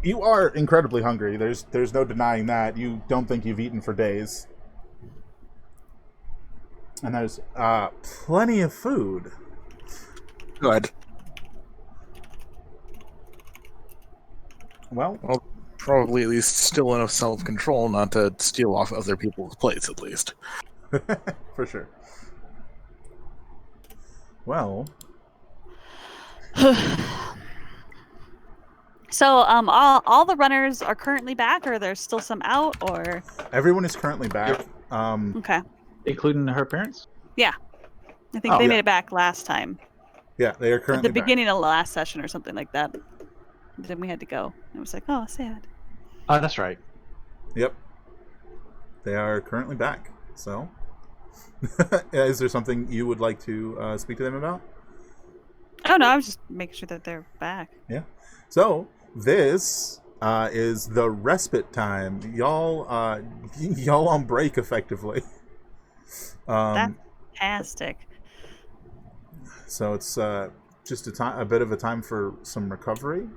You are incredibly hungry. There's no denying that. You don't think you've eaten for days. And there's plenty of food. Good. Well, Probably at least still enough self-control not to steal off other people's plates, at least. for sure. Well, So, all the runners are currently back, or there's still some out, or everyone is currently back. okay, Including her parents? yeah. I think Oh, they yeah. made it back last time Yeah, they are at currently the beginning of the last session or something like that. Then we had to go. It was like, oh, sad. Oh, that's right. back. Yep, they are currently back. So, is there something you would like to speak to them about? Oh no, I was just making sure that they're back. Yeah. So this is the respite time. Y'all on break effectively. Fantastic. So it's just a bit of a time for some recovery,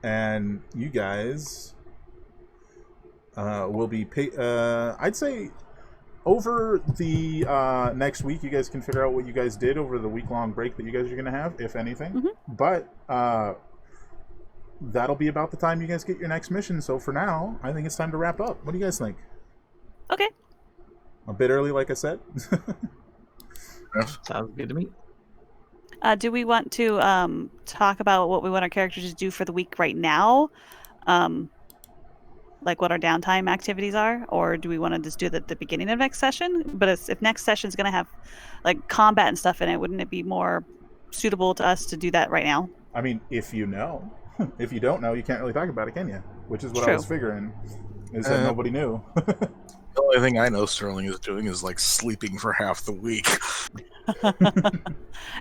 and you guys will be I'd say over the next week, you guys can figure out what you guys did over the week-long break that you guys are going to have, if anything. Mm-hmm. But that'll be about the time you guys get your next mission. So for now, I think it's time to wrap up. What do you guys think? Okay. A bit early, like I said. Sounds good to me. Do we want to talk about what we want our characters to do for the week right now? Like what our downtime activities are? Or do we want to just do that at the beginning of next session? But if next session is going to have like combat and stuff in it, wouldn't it be more suitable to us to do that right now? I mean, if you know. If you don't know, you can't really talk about it, can you? Which is what I True. was figuring, is that nobody knew. The only thing I know Sterling is doing is like sleeping for half the week.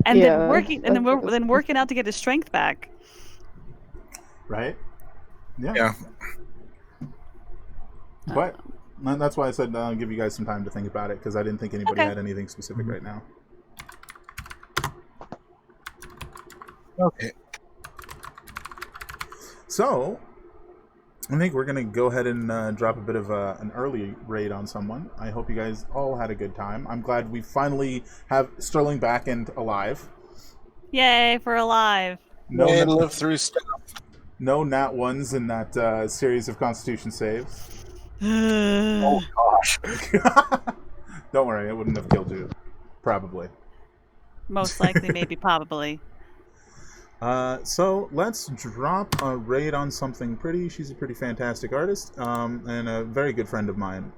And Yeah, then working, and then that's- we're then working out to get his strength back. Right? Yeah. Yeah. But that's why I said I'll give you guys some time to think about it, because I didn't think anybody Okay. had anything specific right now. Okay. So, I think we're going to go ahead and drop a bit of an early raid on someone. I hope you guys all had a good time. I'm glad we finally have Sterling back and alive. Yay for alive! No, May na- live through stuff. no nat ones in that series of Constitution saves. Oh gosh. Don't worry, it wouldn't have killed you. Probably. Most likely, maybe, probably. So let's drop a raid on something pretty. She's a pretty fantastic artist, and a very good friend of mine.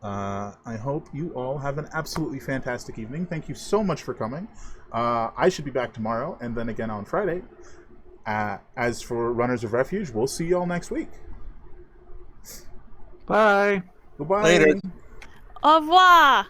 I hope you all have an absolutely fantastic evening. Thank you so much for coming. I should be back tomorrow, and then again on Friday. As for Runners of Refuge, we'll see you all next week. Bye. Goodbye. Later. Au revoir!